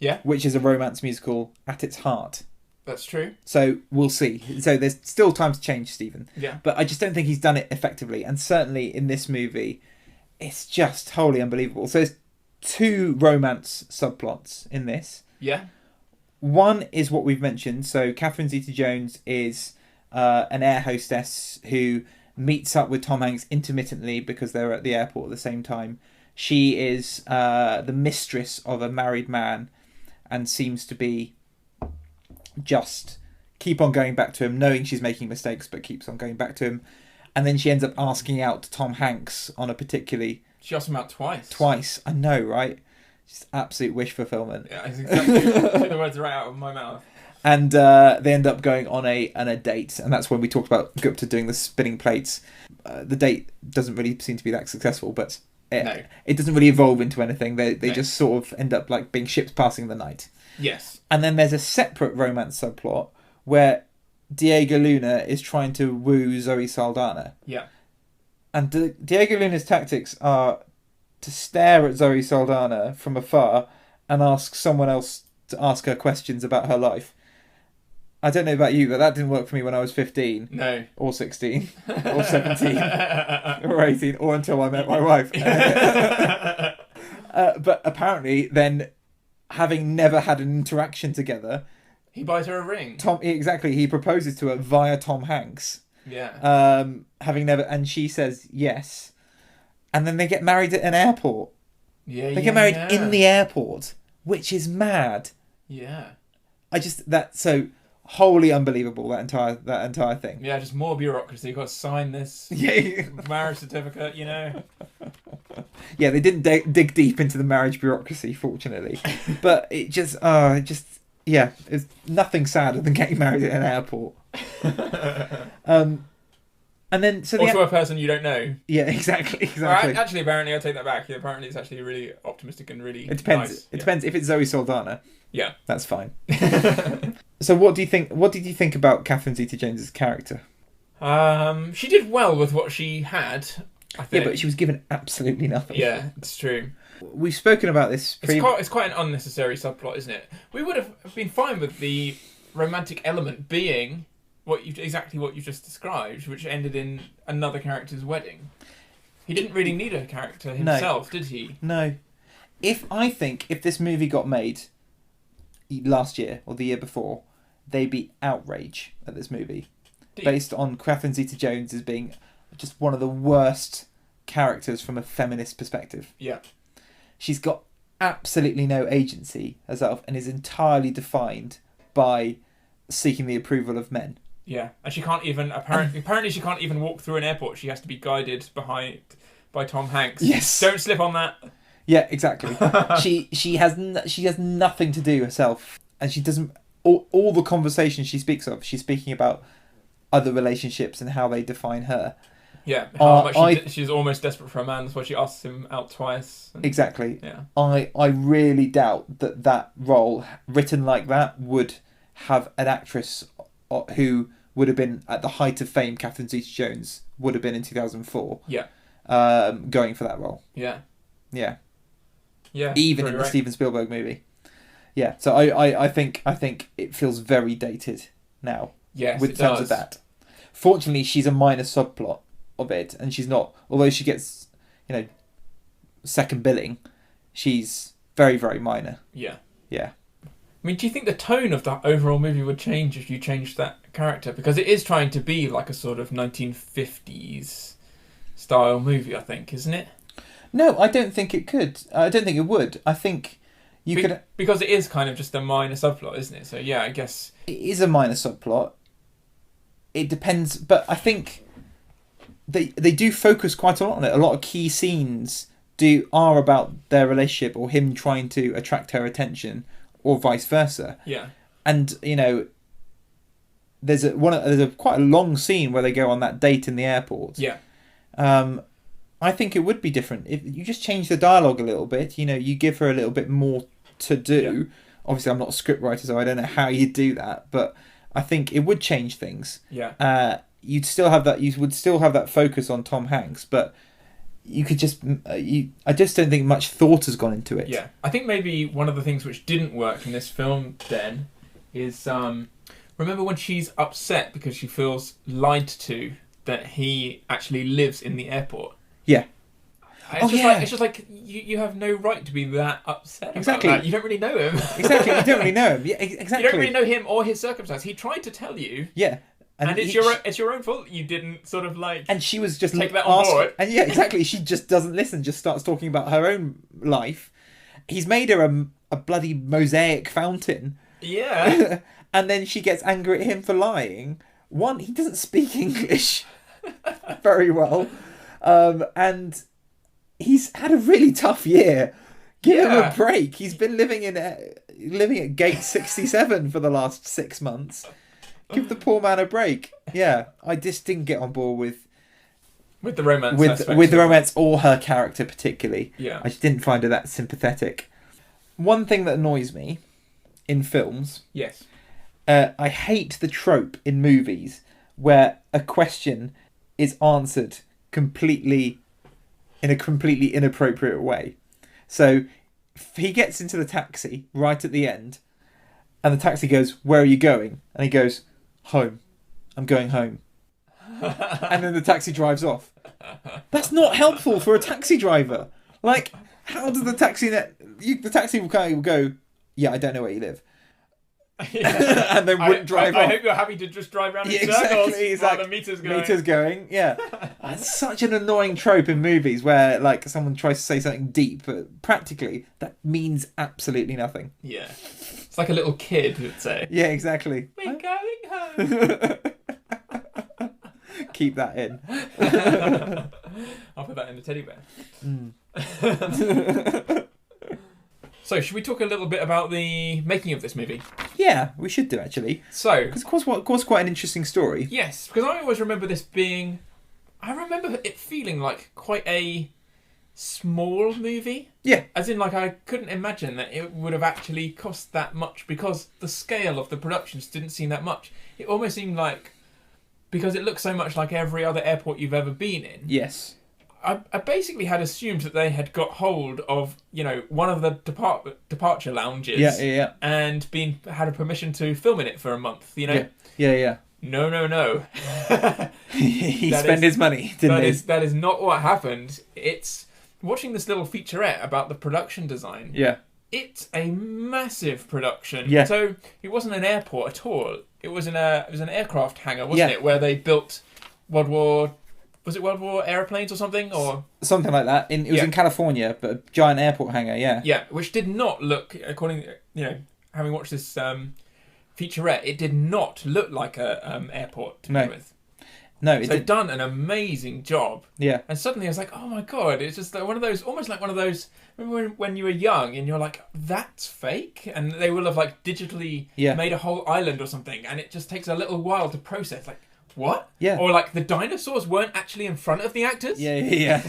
Yeah. Which is a romance musical at its heart. That's true. So we'll see. So there's still time to change, Stephen. Yeah. But I just don't think he's done it effectively. And certainly in this movie, it's just wholly unbelievable. So there's 2 romance subplots in this. Yeah. One is what we've mentioned. So Catherine Zeta-Jones is an air hostess who meets up with Tom Hanks intermittently because they're at the airport at the same time. She is the mistress of a married man and seems to be just keep on going back to him, knowing she's making mistakes, but keeps on going back to him. And then she ends up asking out Tom Hanks on a particularly... She asked him out twice. Twice. I know, right? Just absolute wish fulfillment. Yeah, exactly. The words right out of my mouth. And they end up going on a date, and that's when we talked about Gupta doing the spinning plates. The date doesn't really seem to be that successful, but it doesn't really evolve into anything. They just sort of end up like being ships passing the night. Yes. And then there's a separate romance subplot where Diego Luna is trying to woo Zoe Saldana. Yeah. And Diego Luna's tactics are to stare at Zoe Saldana from afar and ask someone else to ask her questions about her life. I don't know about you, but that didn't work for me when I was 15. No. Or 16. Or 17. Or 18. Or until I met my wife. But apparently, then, having never had an interaction together... He buys her a ring. He proposes to her via Tom Hanks. Yeah. Having never... And she says yes. And then they get married at an airport. Yeah, They get married in the airport, which is mad. Yeah. That's so wholly unbelievable, that entire thing. Yeah, just more bureaucracy. You've got to sign this marriage certificate, you know. Yeah, they didn't dig deep into the marriage bureaucracy, fortunately. But it's nothing sadder than getting married at an airport. And then also a person you don't know. Yeah, exactly. Well, actually, apparently, I take that back. Apparently, it's actually really optimistic and really. It depends. Nice. It depends if it's Zoe Saldana. Yeah, that's fine. So, what do you think? What did you think about Catherine Zeta-Jones's character? She did well with what she had. I think. Yeah, but she was given absolutely nothing. Yeah, it's true. We've spoken about this. It's quite an unnecessary subplot, isn't it? We would have been fine with the romantic element being exactly what you just described, which ended in another character's wedding. He didn't really need a character himself, did he? No. If this movie got made last year or the year before, they'd be outrage at this movie. Based on Catherine Zeta-Jones as being just one of the worst characters from a feminist perspective. Yeah. She's got absolutely no agency herself and is entirely defined by seeking the approval of men. Yeah, and she can't even apparently she can't even walk through an airport. She has to be guided behind by Tom Hanks. Yes, don't slip on that. Yeah, exactly. she has nothing to do herself, and she doesn't. All the conversations she speaks of, she's speaking about other relationships and how they define her. Yeah, how much she's almost desperate for a man. That's why she asks him out twice. Exactly. Yeah, I really doubt that role written like that would have an actress who would have been at the height of fame. Catherine Zeta-Jones would have been in 2004. Yeah. Going for that role. Yeah. Yeah. Yeah. Even in the Steven Spielberg movie. Yeah. So I think it feels very dated now. Yes, with terms of that. Fortunately, she's a minor subplot of it, and she's not. Although she gets, second billing, she's very, very minor. Yeah. Yeah. I mean, do you think the tone of that overall movie would change if you changed that character? Because it is trying to be like a sort of 1950s style movie, I think, isn't it? No, I don't think it could. I don't think it would. I think you could... Because it is kind of just a minor subplot, isn't it? So, yeah, I guess... It is a minor subplot. It depends, but I think they do focus quite a lot on it. A lot of key scenes are about their relationship or him trying to attract her attention, or vice versa. Yeah. And there's a quite a long scene where they go on that date in the airport. Yeah. I think it would be different if you just change the dialogue a little bit. You give her a little bit more to do. Yeah. Obviously, I'm not a scriptwriter, so I don't know how you do that, but I think it would change things. Yeah. You would still have that focus on Tom Hanks, but you could just I just don't think much thought has gone into it. Yeah, I think maybe one of the things which didn't work in this film then is remember when she's upset because she feels lied to that he actually lives in the airport. Yeah. It's just like you have no right to be that upset. Exactly. About that. You don't really know him. Exactly. You don't really know him. Yeah. Exactly. You don't really know him or his circumstance. He tried to tell you. Yeah. And it's your own fault. You didn't sort of like. And she was just take that on board. And yeah, exactly. She just doesn't listen. Just starts talking about her own life. He's made her a bloody mosaic fountain. Yeah. And then she gets angry at him for lying. One, he doesn't speak English very well, and he's had a really tough year. Give him a break. He's been living at Gate 67 for the last 6 months. Give the poor man a break. Yeah, I just didn't get on board with the romance with the romance or her character particularly. Yeah, I just didn't find her that sympathetic. One thing that annoys me in films, yes, I hate the trope in movies where a question is answered in a completely inappropriate way. So he gets into the taxi right at the end, and the taxi goes, "Where are you going?" And he goes, "Home. I'm going home." And then the taxi drives off. That's not helpful for a taxi driver. Like, how does the taxi will go, "Yeah, I don't know where you live." And then wouldn't drive off. I hope you're happy to just drive around in circles while the meter's going. Yeah. It's such an annoying trope in movies where like someone tries to say something deep, but practically that means absolutely nothing. Yeah. It's like a little kid would say. Yeah, exactly. We're going home. Keep that in. I'll put that in the teddy bear. Mm. So, should we talk a little bit about the making of this movie? Yeah, we should do actually. So, because it was quite an interesting story. Yes, because I always remember this being I remember it feeling like quite a small movie. Yeah. As in, like, I couldn't imagine that it would have actually cost that much because the scale of the productions didn't seem that much. It almost seemed like, because it looks so much like every other airport you've ever been in. Yes. I basically had assumed that they had got hold of, one of the departure lounges. Yeah. And had a permission to film in it for a month, Yeah. No. He spent his money, didn't he? That is not what happened. It's watching this little featurette about the production design. Yeah. It's a massive production. Yeah. So it wasn't an airport at all. It was an aircraft hangar, wasn't it? Where they built World War airplanes or something, or something like that. It was in California, but a giant airport hangar. Yeah. Yeah, which did not look, according, having watched this featurette, it did not look like a airport to begin with. No, they've done an amazing job. Yeah. And suddenly I was like, oh my god, it's just like one of those, almost like one of those, remember when you were young and you're like, that's fake? And they will have like digitally made a whole island or something, and it just takes a little while to process, like, what? Yeah. Or like the dinosaurs weren't actually in front of the actors? Yeah.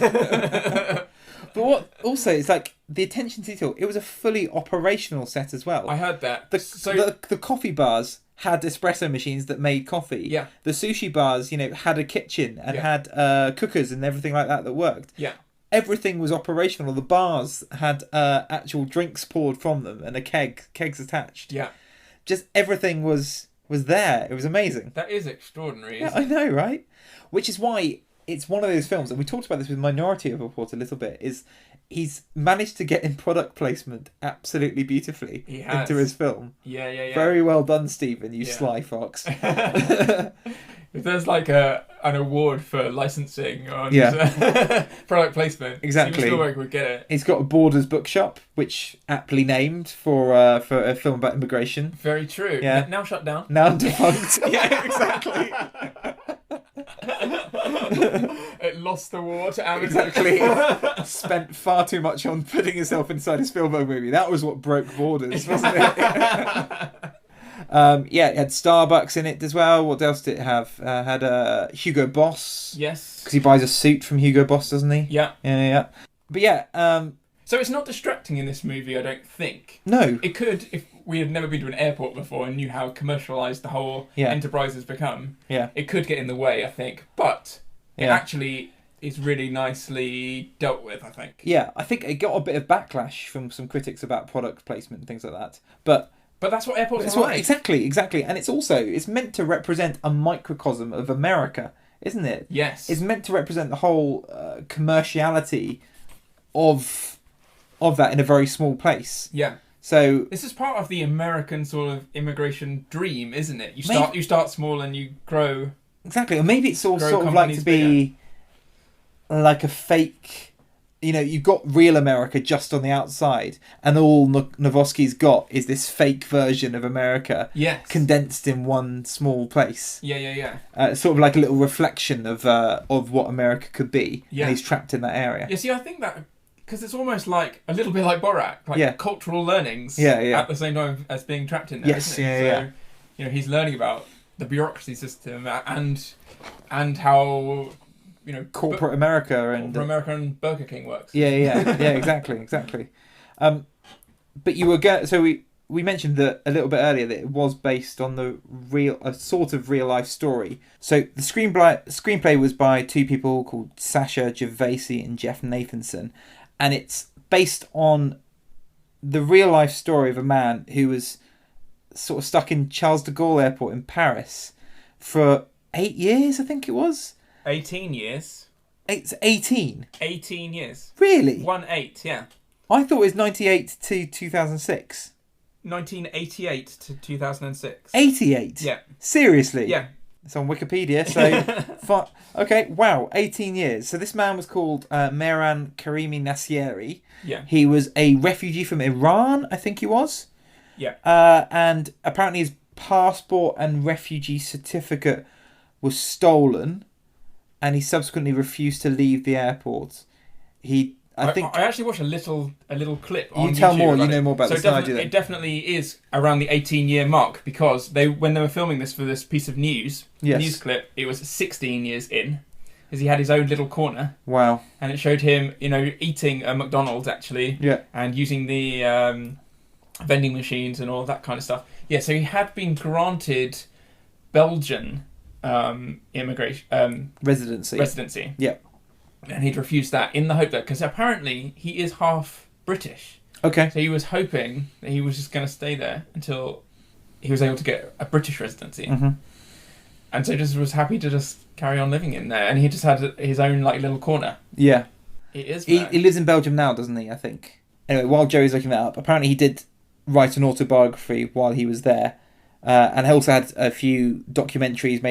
But what also, it's like the attention to detail, it was a fully operational set as well. I heard that. The coffee bars had espresso machines that made coffee. Yeah. The sushi bars, had a kitchen and had cookers and everything like that worked. Yeah. Everything was operational. The bars had actual drinks poured from them and kegs attached. Yeah. Just everything was there. It was amazing. That is extraordinary. Yeah, I know, right? Which is why it's one of those films, and we talked about this with Minority Report a little bit, is he's managed to get in product placement absolutely beautifully into his film. Yeah. Very well done, Stephen, you sly fox. If there's like an award for licensing on product placement, exactly. Steven Spielberg would get it. He's got a Borders bookshop, which aptly named for a film about immigration. Very true. Yeah. Now shut down. Now defunct. Yeah, exactly. It lost the war to Amazon. Exactly. Spent far too much on putting himself inside a Spielberg movie. That was what broke Borders, wasn't it? It had Starbucks in it as well. What else did it have? Had Hugo Boss. Yes. Because he buys a suit from Hugo Boss, doesn't he? Yeah. Yeah. But yeah. So it's not distracting in this movie, I don't think. No. It could, if we had never been to an airport before and knew how commercialised the whole enterprise has become. Yeah. It could get in the way, I think. But it actually is really nicely dealt with, I think. Yeah, I think it got a bit of backlash from some critics about product placement and things like that. But that's what airports are like. Exactly. And it's meant to represent a microcosm of America, isn't it? Yes. It's meant to represent the whole commerciality of that in a very small place. Yeah. So this is part of the American sort of immigration dream, isn't it? You start small and you grow. Exactly. Or maybe it's all sort of like to be like a fake. You've got real America just on the outside, and all Novoski's got is this fake version of America, condensed in one small place. Yeah. Sort of like a little reflection of what America could be, and he's trapped in that area. Yeah, see, I think that because it's almost like a little bit like Borat, like cultural learnings, at the same time as being trapped in there. Yes, isn't it? So, he's learning about the bureaucracy system and how. Corporate America and Burger King works. Yeah, exactly. But you were so we mentioned that a little bit earlier that it was based on a sort of real life story. So the screenplay was by two people called Sasha Gervasi and Jeff Nathanson, and it's based on the real life story of a man who was sort of stuck in Charles de Gaulle Airport in Paris for 8 years, I think it was. 18 years. It's 18? 18 years. Really? 1-8, yeah. I thought it was 98 to 2006. 1988 to 2006. 88? Yeah. Seriously? Yeah. It's on Wikipedia, so... Okay, wow, 18 years. So this man was called Mehran Karimi Nasseri. Yeah. He was a refugee from Iran, I think he was. Yeah. And apparently his passport and refugee certificate was stolen, and he subsequently refused to leave the airport. I actually watched a little clip on YouTube. You tell more, you know more about this than I do. It definitely is around the 18-year mark, because when they were filming this for this piece of news clip, it was 16 years in. is he had his own little corner. Wow. And it showed him, eating a McDonald's actually. Yeah. And using the vending machines and all that kind of stuff. Yeah, so he had been granted Belgian immigration residency. Yeah. And he'd refused that in the hope that, because apparently he is half British. Okay. So he was hoping that he was just going to stay there until he was able to get a British residency. Mm-hmm. And so just was happy to just carry on living in there. And he just had his own little corner. Yeah. It is. He lives in Belgium now, doesn't he? I think. Anyway, while Joey's looking that up, apparently he did write an autobiography while he was there, and he also had a few documentaries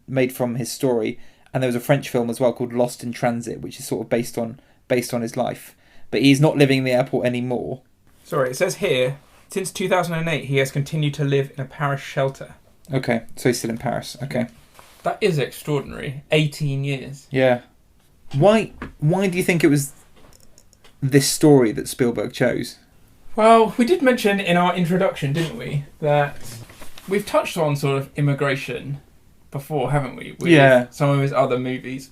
made from his story. And there was a French film as well called Lost in Transit, which is sort of based on his life. But he's not living in the airport anymore. Sorry, it says here, since 2008, he has continued to live in a Paris shelter. Okay, so he's still in Paris. Okay. That is extraordinary. 18 years. Yeah. Why do you think it was this story that Spielberg chose? Well, we did mention in our introduction, didn't we, that we've touched on sort of immigration before, haven't we? With some of his other movies.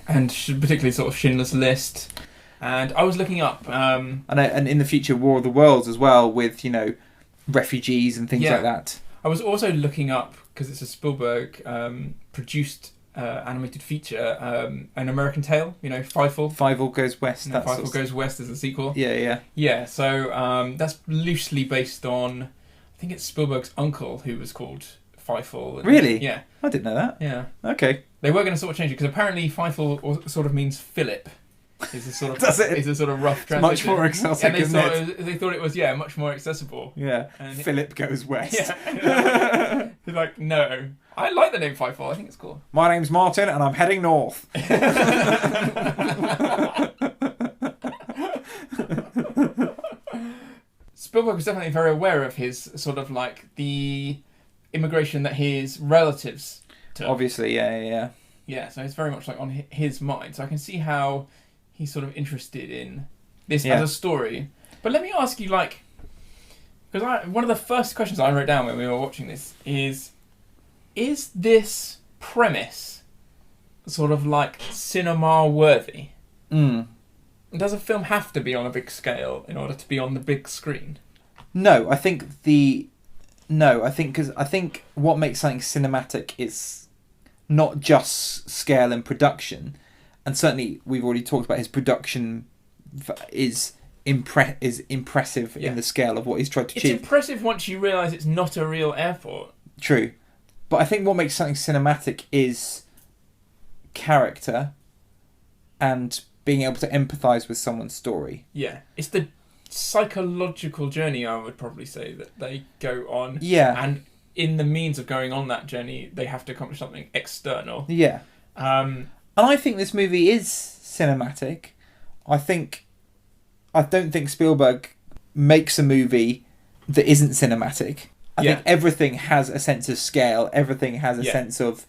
And particularly sort of Schindler's List. And I was looking up... and in the future, War of the Worlds as well, with, refugees and things like that. I was also looking up, because it's a Spielberg produced animated feature, An American Tail, Fievel. Fievel Goes West. Fievel Goes West is the sequel. Yeah. Yeah, so that's loosely based on, I think it's Spielberg's uncle who was called Fievel. Really? Yeah. I didn't know that. Yeah. Okay. They were going to sort of change it, because apparently Fievel sort of means Philip. Is a sort of Does it? Is a sort of rough translation. Much more exotic, isn't it? They thought it was much more accessible. Yeah. And Philip Goes West. Yeah. He's like, no. I like the name Fievel. I think it's cool. My name's Martin, and I'm heading north. Spielberg was definitely very aware of his sort of the immigration that his relatives took. Obviously, yeah. Yeah, so it's very much on his mind. So I can see how he's sort of interested in this as a story. But let me ask you, because one of the first questions I wrote down when we were watching this is this premise sort of cinema worthy? Does a film have to be on a big scale in order to be on the big screen? No, I think what makes something cinematic is not just scale and production, and certainly we've already talked about his production is impressive in the scale of what he's tried to achieve. It's impressive once you realise it's not a real airport. True. But I think what makes something cinematic is character and being able to empathise with someone's story. Yeah. It's the psychological journey, I would probably say, that they go on. Yeah. And in the means of going on that journey, they have to accomplish something external. Yeah. And I think this movie is cinematic. I don't think Spielberg makes a movie that isn't cinematic. I think everything has a sense of scale. Everything has a sense of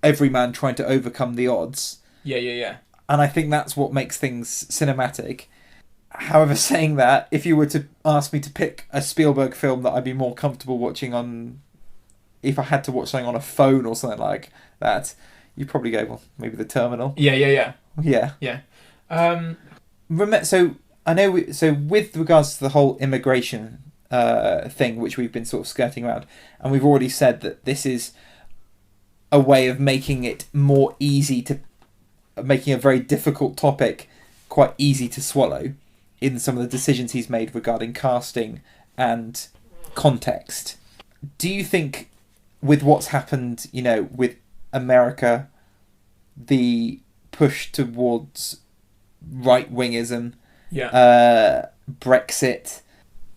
every man trying to overcome the odds. Yeah. And I think that's what makes things cinematic. However, saying that, if you were to ask me to pick a Spielberg film that I'd be more comfortable watching if I had to watch something on a phone or something like that, you'd probably go, well, maybe The Terminal. Yeah. So I know. So with regards to the whole immigration thing, which we've been sort of skirting around, and we've already said that this is a way of making it more easy making a very difficult topic quite easy to swallow in some of the decisions he's made regarding casting and context. Do you think, with what's happened, with America, the push towards right-wingism, Brexit,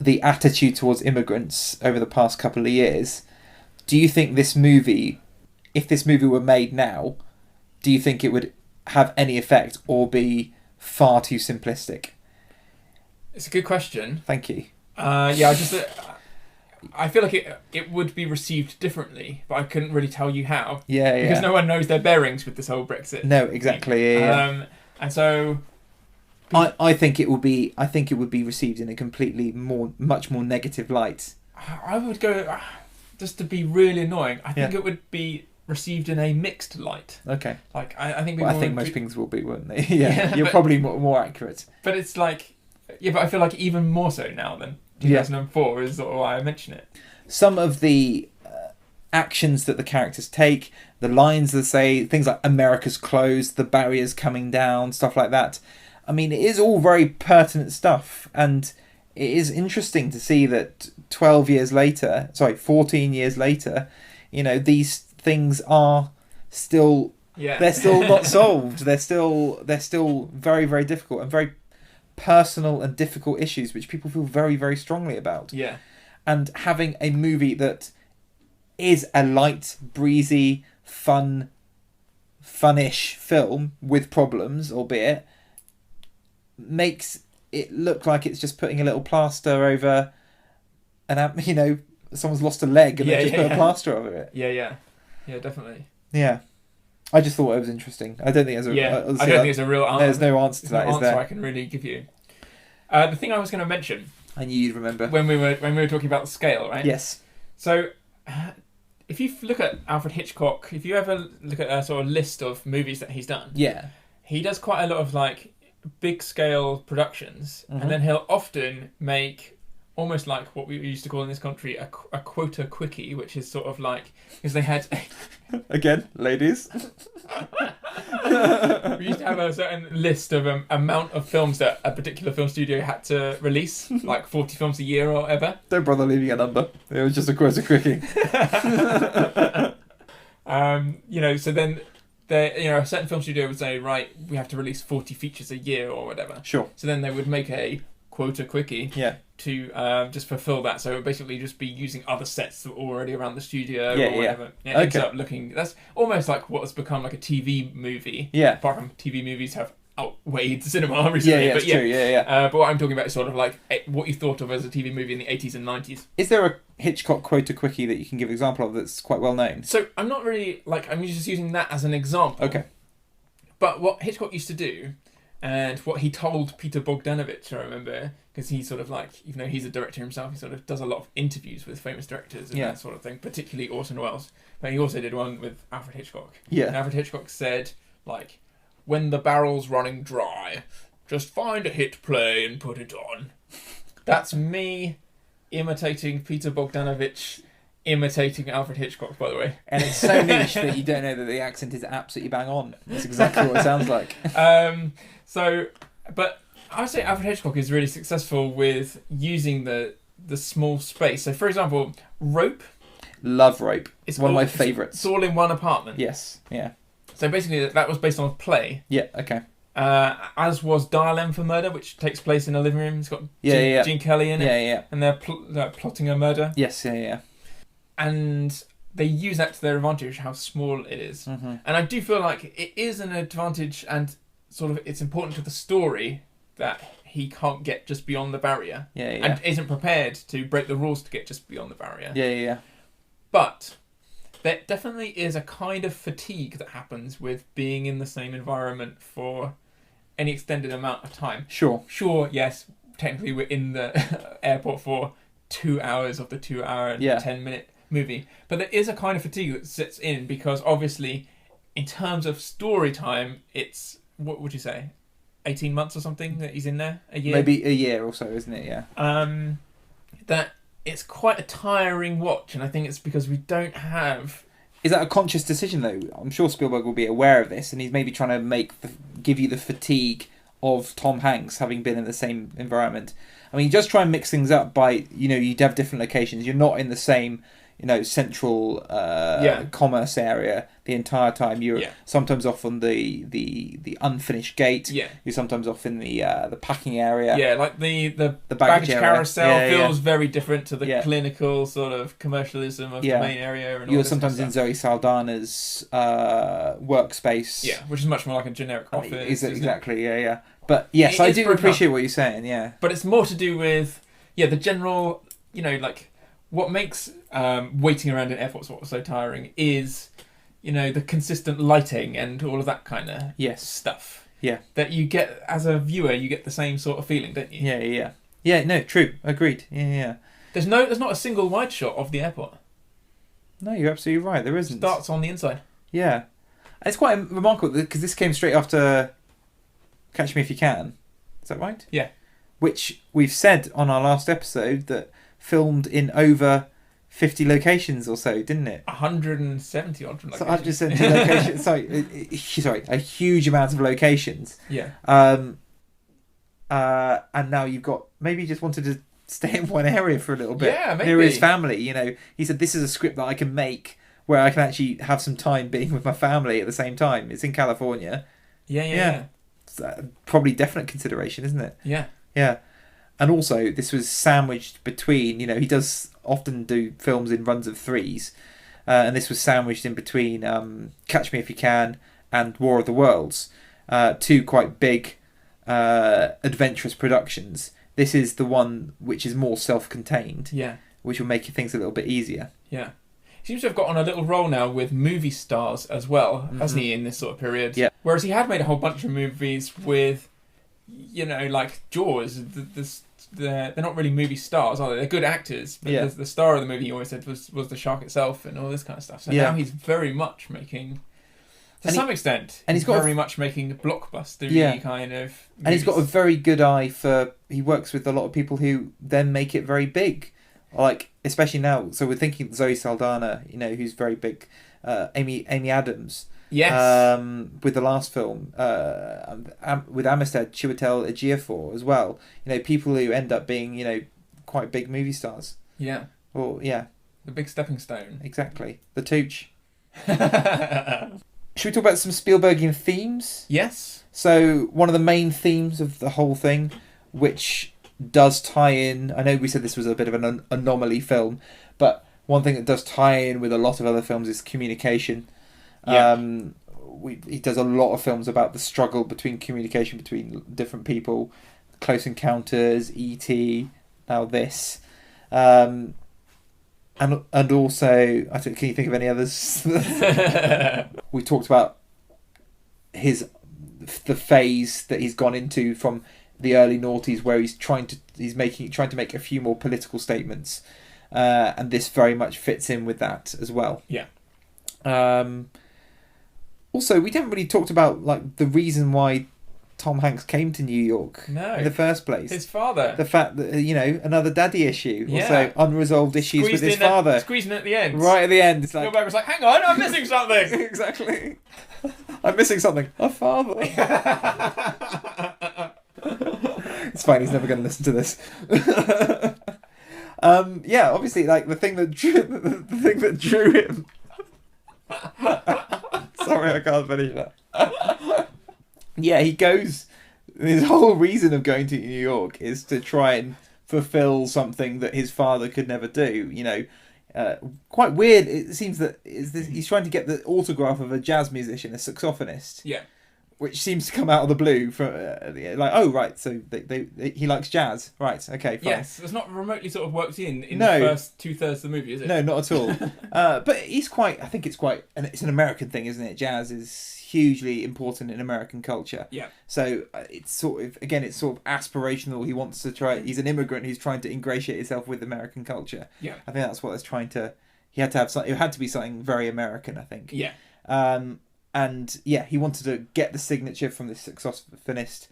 the attitude towards immigrants over the past couple of years, do you think this movie, if this movie were made now, do you think it would have any effect or be far too simplistic? It's a good question. Thank you. I feel like it would be received differently, but I couldn't really tell you how. Yeah. Because no one knows their bearings with this whole Brexit. No, exactly. Yeah. And so, I think it would be. I think it would be received in a much more negative light. I would go just to be really annoying. I think it would be received in a mixed light. Okay. Like I think I think most things will be, won't they? Yeah, you're probably more accurate. But it's like, but I feel like even more so now than 2004 is sort of why I mention it. Some of the actions that the characters take, the lines they say, things like America's closed, the barriers coming down, stuff like that. I mean, it is all very pertinent stuff, and it is interesting to see that 14 years later, these things are still, they're still not solved. They're still very, very difficult and very personal and difficult issues which people feel very, very strongly about. Yeah. And having a movie that is a light, breezy, funnish film with problems, albeit, makes it look like it's just putting a little plaster over someone's lost a leg and they just put a plaster over it. Yeah, definitely. Yeah. I just thought it was interesting. I don't think there's a... I don't think there's a real answer. There's no answer to that, is there? I can really give you. The thing I was going to mention... I knew you'd remember. When we were talking about the scale, right? Yes. So, if you look at Alfred Hitchcock, if you ever look at a sort of list of movies that he's done... Yeah. He does quite a lot of, like, big-scale productions, and then he'll often make... almost like what we used to call in this country a quota quickie, which is sort of like, because they had... Again, ladies. We used to have a certain list of amount of films that a particular film studio had to release, like 40 films a year or whatever. Don't bother leaving a number. It was just a quota quickie. So then... a certain film studio would say, right, we have to release 40 features a year or whatever. Sure. So then they would make a quota quickie. Yeah. To just fulfill that, so it would basically just be using other sets that were already around the studio or whatever. It ends up looking, that's almost like what has become like a TV movie. Yeah. Apart from TV movies have outweighed cinema recently. Yeah, but true. Yeah. But what I'm talking about is sort of like what you thought of as a TV movie in the 80s and 90s. Is there a Hitchcock quota quickie that you can give an example of that's quite well known? So I'm not really I'm just using that as an example. Okay. But what Hitchcock used to do, and what he told Peter Bogdanovich, I remember, because he sort of even though he's a director himself, he sort of does a lot of interviews with famous directors and that sort of thing, particularly Orson Welles. But he also did one with Alfred Hitchcock. Yeah. And Alfred Hitchcock said, when the barrel's running dry, just find a hit play and put it on. That's me imitating Peter Bogdanovich, imitating Alfred Hitchcock, by the way. And it's so niche that you don't know that the accent is absolutely bang on. That's exactly what it sounds like. But I would say Alfred Hitchcock is really successful with using the small space. So, for example, Rope. Love Rope. It's one of my favourites. It's all in one apartment. Yes, yeah. So basically, that was based on a play. Yeah, okay. As was Dial M for Murder, which takes place in a living room. It's got Gene Kelly in it. Yeah. And they're plotting a murder. Yes, yeah. And they use that to their advantage, how small it is. Mm-hmm. And I do feel like it is an advantage, and sort of it's important to the story that he can't get just beyond the barrier. Yeah. And isn't prepared to break the rules to get just beyond the barrier. Yeah. But there definitely is a kind of fatigue that happens with being in the same environment for any extended amount of time. Sure, yes, technically we're in the airport for 2 hours of the 2 hour and 10-minute movie. But there is a kind of fatigue that sets in because obviously in terms of story time, it's, what would you say, 18 months or something that he's in there? A year? Maybe a year or so, isn't it? Yeah. That it's quite a tiring watch, and I think it's because we don't have... Is that a conscious decision, though? I'm sure Spielberg will be aware of this, and he's maybe trying to give you the fatigue of Tom Hanks having been in the same environment. I mean, just try and mix things up by, you'd have different locations. You're not in the same, central commerce area the entire time. You're sometimes off on the unfinished gate. Yeah. You're sometimes off in the packing area. Yeah, like the baggage carousel feels very different to the clinical sort of commercialism of the main area. And you're sometimes in Zoe Saldana's workspace. Yeah, which is much more like a generic office. Exactly, yeah. But yes, I do appreciate what you're saying, yeah. But it's more to do with, the general, what makes waiting around in airports so tiring is, the consistent lighting and all of that kind of stuff. Yeah. That you get, as a viewer, you get the same sort of feeling, don't you? Yeah. Yeah, no, true. Agreed. Yeah. There's not a single wide shot of the airport. No, you're absolutely right. There isn't. Starts on the inside. Yeah. And it's quite remarkable because this came straight after Catch Me If You Can. Is that right? Yeah. Which we've said on our last episode that filmed in over 50 locations or so, didn't it? 170 odd locations. So 170 locations. Sorry, a huge amount of locations. Yeah. And now you've got, maybe he just wanted to stay in one area for a little bit. Yeah, maybe. Near his family, you know. He said, this is a script that I can make where I can actually have some time being with my family at the same time. It's in California. Yeah. It's probably definite consideration, isn't it? Yeah. Yeah. And also, this was sandwiched between, you know, he does often do films in runs of threes. And this was sandwiched in between Catch Me If You Can and War of the Worlds. Two quite big, adventurous productions. This is the one which is more self-contained. Yeah. Which will make things a little bit easier. Yeah. He seems to have got on a little roll now with movie stars as well, hasn't he, in this sort of period? Yeah. Whereas he had made a whole bunch of movies with, you know, like Jaws. They're not really movie stars, are they? They're good actors, but the star of the movie he always said was the shark itself and all this kind of stuff. So now he's very much making, to some extent, and he's very much making blockbuster kind of movies. And he's got a very good eye for, he works with a lot of people who then make it very big. Like, especially now, so we're thinking Zoe Saldana, you know, who's very big, Amy Adams. Yes. With the last film, with Amistad, Chiwetel Ejiofor as well. You know, people who end up being, you know, quite big movie stars. Yeah. Or, yeah. The big stepping stone. Exactly. The Tooch. Should we talk about some Spielbergian themes? Yes. So, one of the main themes of the whole thing, which does tie in, I know we said this was a bit of an anomaly film, but one thing that does tie in with a lot of other films is communication. Yeah. He does a lot of films about the struggle between communication between different people. Close Encounters, E.T., now this. And also, can you think of any others? We talked about the phase that he's gone into from the early noughties, where he's trying to make a few more political statements, and this very much fits in with that as well. Yeah. Also, we haven't really talked about like the reason why Tom Hanks came to New York in the first place. His father. The fact that, you know, another daddy issue. Yeah. Also, unresolved issues with his father. Squeezing at the end. Right at the end. It's like, Spielberg was like, hang on, I'm missing something. Exactly. I'm missing something. A father. It's fine, he's never going to listen to this. Obviously, like the thing that drew him. Sorry, I can't finish that. He goes. His whole reason of going to New York is to try and fulfill something that his father could never do. You know, quite weird. It seems that he's trying to get the autograph of a jazz musician, a saxophonist. Yeah. Which seems to come out of the blue from like, oh right, so he likes jazz, right? Okay, fine. Yes, it's not remotely sort of worked in the first 2/3 of the movie, is it? No, not at all. But I think it's an American thing, isn't it? Jazz is hugely important in American culture. Yeah. So it's sort of aspirational. He wants to try. He's an immigrant who's trying to ingratiate himself with American culture. Yeah. I think that's what it's trying to. He had to have something. It had to be something very American, I think. Yeah. And he wanted to get the signature from this saxophonist,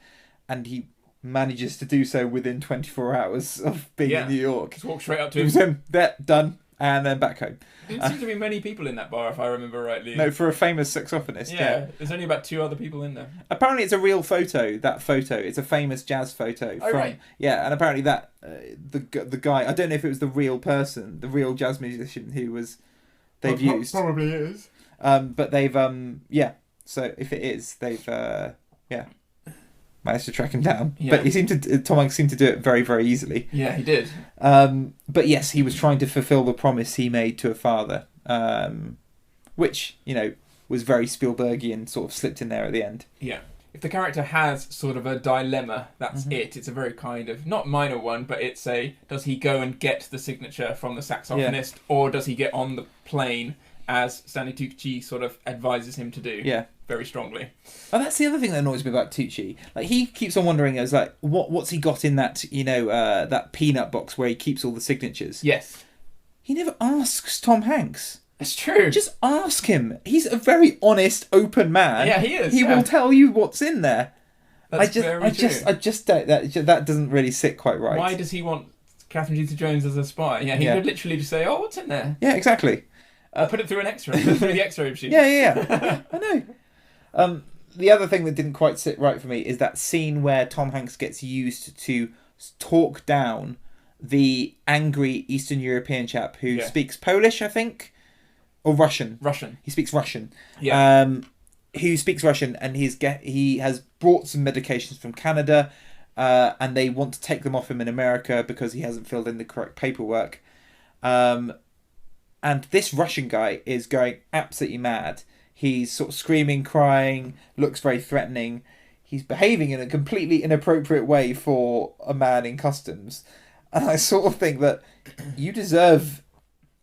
and he manages to do so within 24 hours of being in New York. Just walk straight up to him. Him. There, done, and then back home. There didn't seem to be many people in that bar, if I remember rightly. No, for a famous saxophonist. Yeah, there's only about 2 other people in there. Apparently, it's a real photo. That photo, it's a famous jazz photo. Right. Yeah, and apparently that the guy. I don't know if it was the real person, the real jazz musician who was they've used. Probably is. But they've so if it is, they've managed to track him down. Yeah. But Tom Hanks seemed to do it very, very easily. Yeah, he did. But yes, he was trying to fulfill the promise he made to a father, which, you know, was very Spielbergian, sort of slipped in there at the end. Yeah. If the character has sort of a dilemma, that's it. It's a very kind of, not minor one, but it's does he go and get the signature from the saxophonist, or does he get on the plane, as Stanley Tucci sort of advises him to do. Yeah. Very strongly. Oh, that's the other thing that annoys me about Tucci. Like, he keeps on wondering, as like, what's he got in that, you know, that peanut box where he keeps all the signatures? Yes. He never asks Tom Hanks. It's true. Just ask him. He's a very honest, open man. Yeah, he is. He will tell you what's in there. That's very true. I just don't. That doesn't really sit quite right. Why does he want Catherine Zeta-Jones as a spy? Yeah, he could literally just say, "Oh, what's in there?" Yeah, exactly. Or put it through an X-ray. Put it through the X-ray machine. Yeah. I know. The other thing that didn't quite sit right for me is that scene where Tom Hanks gets used to talk down the angry Eastern European chap who speaks Polish, I think, or Russian. He speaks Russian. Yeah. Who speaks Russian, and he has brought some medications from Canada, and they want to take them off him in America because he hasn't filled in the correct paperwork. And this Russian guy is going absolutely mad. He's sort of screaming, crying, looks very threatening. He's behaving in a completely inappropriate way for a man in customs. And I sort of think that you deserve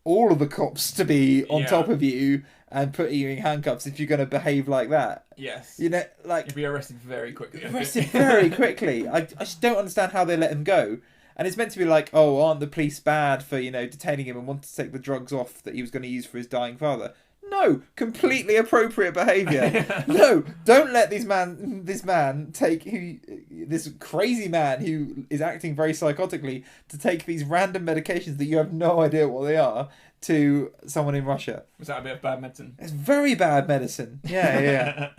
all of the cops to be on top of you and put you in handcuffs if you're going to behave like that. Yes. You know, like... You'll be arrested very quickly. I just don't understand how they let him go. And it's meant to be like, oh, aren't the police bad for, detaining him and want to take the drugs off that he was going to use for his dying father? No, completely appropriate behaviour. No, don't let this crazy man who is acting very psychotically to take these random medications that you have no idea what they are to someone in Russia. Was that a bit of bad medicine? It's very bad medicine. Yeah.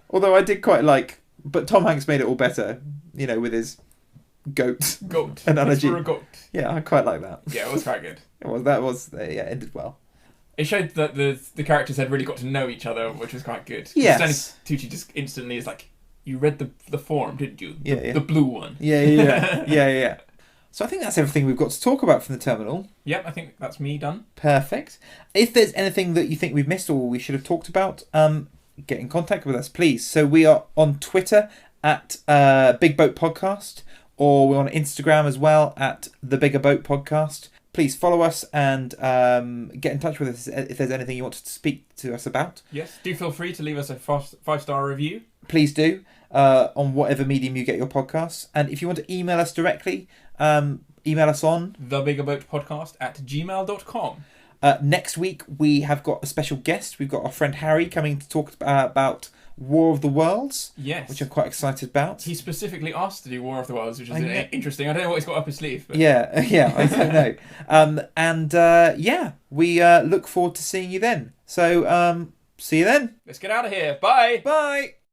Although I did quite like, but Tom Hanks made it all better, with his goat analogy. For a goat. Yeah, I quite like that. Yeah, it was quite good. It ended well. It showed that the characters had really got to know each other, which was quite good. Yes. Stanley Tucci just instantly is like, you read the form, didn't you? The blue one. Yeah. So I think that's everything we've got to talk about from the terminal. Yep, I think that's me done. Perfect. If there's anything that you think we've missed or we should have talked about, get in contact with us, please. So we are on Twitter at Big Boat Podcast, or we're on Instagram as well at The Bigger Boat Podcast. Please follow us and get in touch with us if there's anything you want to speak to us about. Yes, do feel free to leave us a 5-star review. Please do, on whatever medium you get your podcasts. And if you want to email us directly, email us on thebiggerboatpodcast@gmail.com. Next week, we have got a special guest. We've got our friend Harry coming to talk about War of the Worlds. Yes. Which I'm quite excited about. He specifically asked to do War of the Worlds, which is interesting. I don't know what he's got up his sleeve. But... Yeah, I don't know. We look forward to seeing you then. So, see you then. Let's get out of here. Bye. Bye.